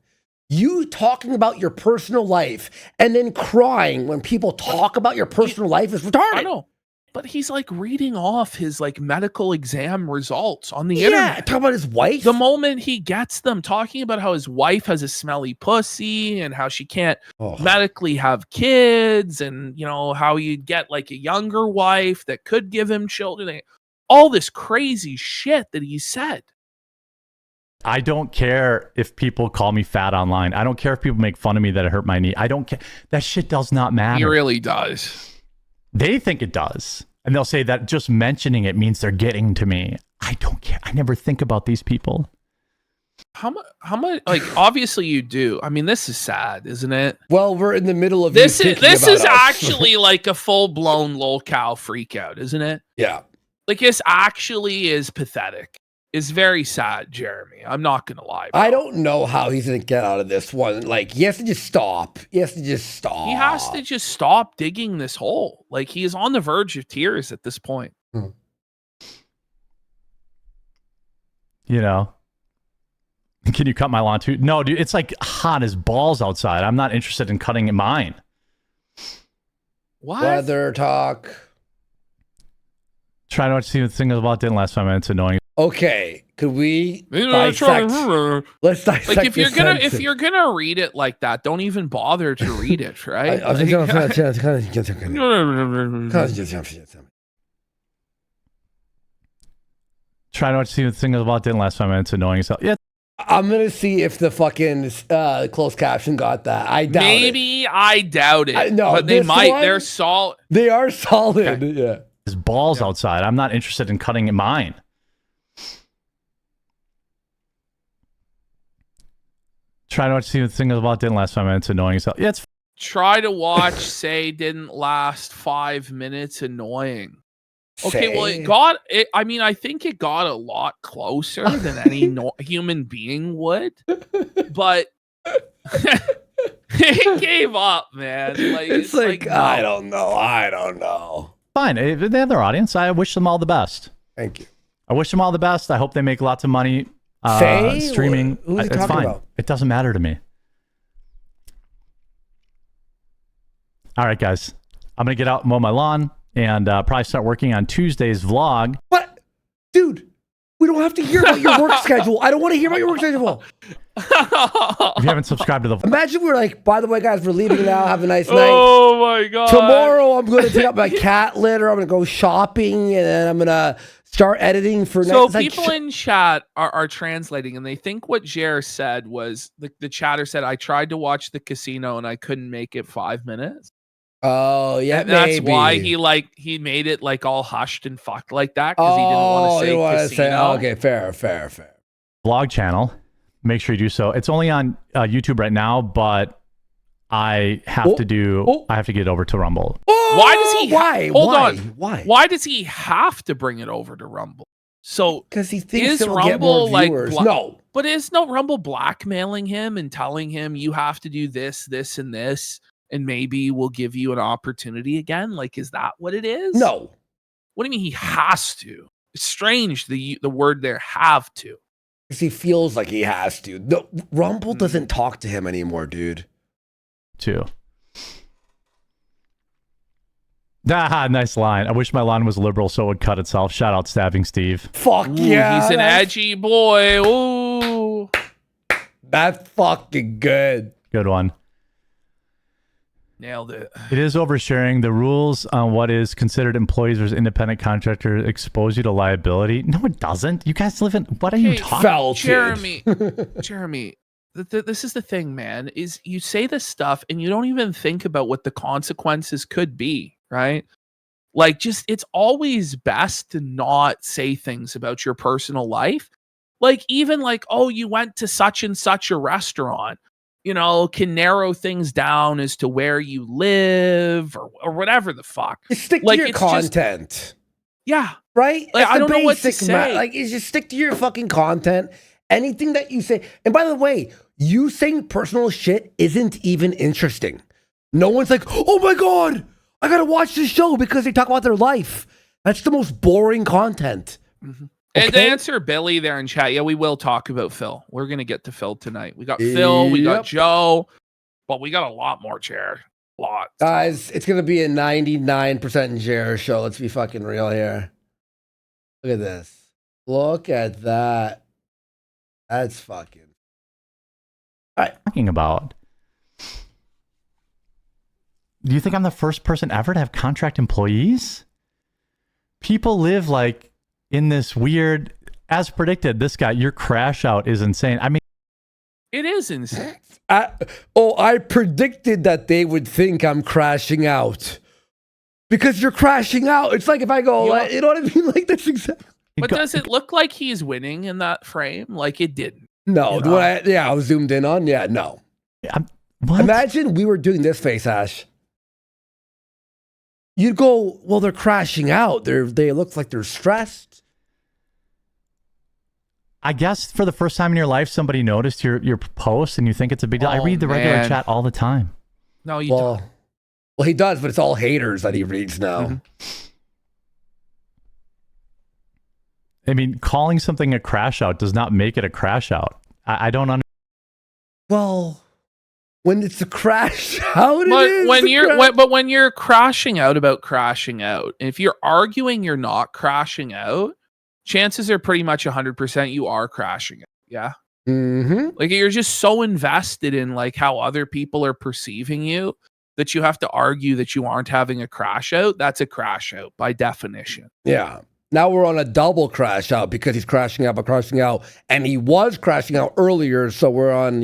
You talking about your personal life and then crying when people talk about your personal life is retarded. I know. But he's like reading off his like medical exam results on the Yeah, internet. talk about his wife. The moment he gets them, talking about how his wife has a smelly pussy and how she can't medically have kids, and you know how you'd get like a younger wife that could give him children. All this crazy shit that he said. I don't care if people call me fat online. I don't care if people make fun of me that it hurt my knee. I don't care. That shit does not matter. He really does. They think it does. And they'll say that just mentioning it means they're getting to me. I don't care. I never think about these people. How much? Like, obviously you do. I mean, this is sad, isn't it? Well, we're in the middle of this. You This about is us. actually like a full blown lol-cow freak out, isn't it? Yeah. Like, this actually is pathetic. It's very sad, Jeremy. I'm not gonna lie. Bro. I don't know how he's gonna get out of this one. Like, he has to just stop. He has to just stop. He has to just stop digging this hole. Like, he is on the verge of tears at this point. You know, can you cut my lawn too? No, dude, it's like hot as balls outside. I'm not interested in cutting mine. What? Weather talk. Try not to see the thing about didn't last 5 minutes. Annoying. Okay, could we dissect? Let's dissect. Like, if you're gonna read it like that, don't even bother to read it, right? Try not to see the thing about didn't last 5 minutes. Annoying as hell. Yeah. I'm gonna see if the fucking closed caption got that. I doubt Maybe I doubt it. No, but they might. One, they're solid. They are solid. Okay. Yeah. There's balls outside. I'm not interested in cutting mine. Try not to see the thing about didn't last 5 minutes. Annoying as hell. Yeah. Try to watch. Say didn't last 5 minutes. Annoying. Okay, well, it got it. I mean, I think it got a lot closer than any human being would, but it gave up, man. Like, it's like no. I don't know. Fine. If they have their audience, I wish them all the best. Thank you. I wish them all the best. I hope they make lots of money streaming. Who's he it's talking fine. about? It doesn't matter to me. All right, guys. I'm going to get out and mow my lawn and probably start working on Tuesday's vlog. What? Dude, we don't have to hear about your work schedule. I don't want to hear about your work schedule. If you haven't subscribed to the Imagine we're like, by the way, guys, we're leaving now. Have a nice night. Oh my god! Tomorrow I'm going to take out my cat litter. I'm going to go shopping, and then I'm going to start editing for next. So people in chat are translating, and they think what Jer said was the chatter said, "I tried to watch the casino and I couldn't make it 5 minutes." Oh yeah, and that's why he made it like all hushed and fucked like that, because he didn't want to say casino. Okay, fair. Vlog channel. Make sure you do so. It's only on YouTube right now, but I have to I have to get it over to Rumble. Why does he? Hold on. Why? Why does he have to bring it over to Rumble? So because he thinks is Rumble get more viewers. No, but is no Rumble blackmailing him and telling him you have to do this, this, and this, and maybe we'll give you an opportunity again? Like, is that what it is? No. What do you mean he has to? It's strange the word there, have to. Because he feels like he has to. No, Rumble doesn't talk to him anymore, dude. Too. Nice line. I wish my lawn was liberal so it would cut itself. Shout out Stabbing Steve. Fuck yeah. He's an edgy boy. Ooh. That's fucking good. Good one. Nailed it. It is oversharing. The rules on what is considered employees versus independent contractor expose you to liability. No, it doesn't. You guys live in. What are you talking? Felted. Jeremy, this is the thing, man. Is you say this stuff and you don't even think about what the consequences could be, right? Like, just it's always best to not say things about your personal life. Like, even like, oh, you went to such and such a restaurant. You know, can narrow things down as to where you live or whatever the fuck. Just stick Like, to your it's just- content. Yeah. Right? Like, That's I the don't know what to basic say. Like, is just stick to your fucking content. Anything that you say. And by the way, you saying personal shit isn't even interesting. No one's like, oh my God, I gotta watch this show because they talk about their life. That's the most boring content. Mm-hmm. And to answer Billy there in chat, yeah, we will talk about Phil. We're going to get to Phil tonight. We got Phil, we got Joe, but we got a lot more, Jared. A lot. Guys, it's going to be a 99% Jared show. Let's be fucking real here. Look at this. Look at that. That's fucking. All right. Talking about. Do you think I'm the first person ever to have contract employees? People live like in this weird, as predicted, this guy, your crash out is insane. I mean, it is insane. I predicted that they would think I'm crashing out because you're crashing out. It's like if I go, you know what I mean? Like, that's exactly. But does it look like he's winning in that frame? Like, it didn't. No, You know? I was zoomed in on. Yeah, no. what? Imagine we were doing this face, Ash. You'd go, well, they're crashing out. They look like they're stressed. I guess for the first time in your life, somebody noticed your post and you think it's a big deal. I read the regular chat all the time. No, you don't. Well, he does, but it's all haters that he reads now. Mm-hmm. I mean, calling something a crash out does not make it a crash out. I don't understand. Well, when it's a crash out, but when you're crashing out about crashing out, if you're arguing you're not crashing out, chances are pretty much 100% you are crashing out. Yeah. Mm-hmm. Like, you're just so invested in like how other people are perceiving you that you have to argue that you aren't having a crash out. That's a crash out by definition. Yeah. Now we're on a double crash out because he's crashing out, and he was crashing out earlier. So we're on,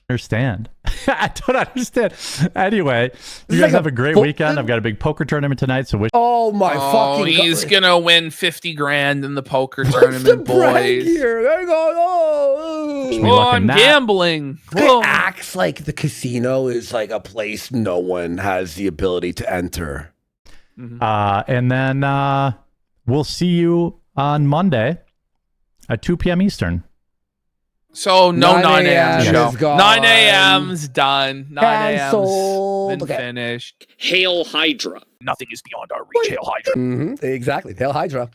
Understand. I don't understand. Anyway, you guys have a great weekend. I've got a big poker tournament tonight, so oh my fucking he's God. gonna win 50 grand in the poker tournament, boys. Here? There you go. I'm gambling. It acts like the casino is like a place no one has the ability to enter. Mm-hmm. And then we'll see you on Monday at 2 p.m. Eastern. So no 9 a.m. show. 9 a.m.'s done. 9 Canceled. a.m.'s been finished. Hail Hydra. Nothing is beyond our reach. Hail Hydra. Mm-hmm. Exactly. Hail Hydra.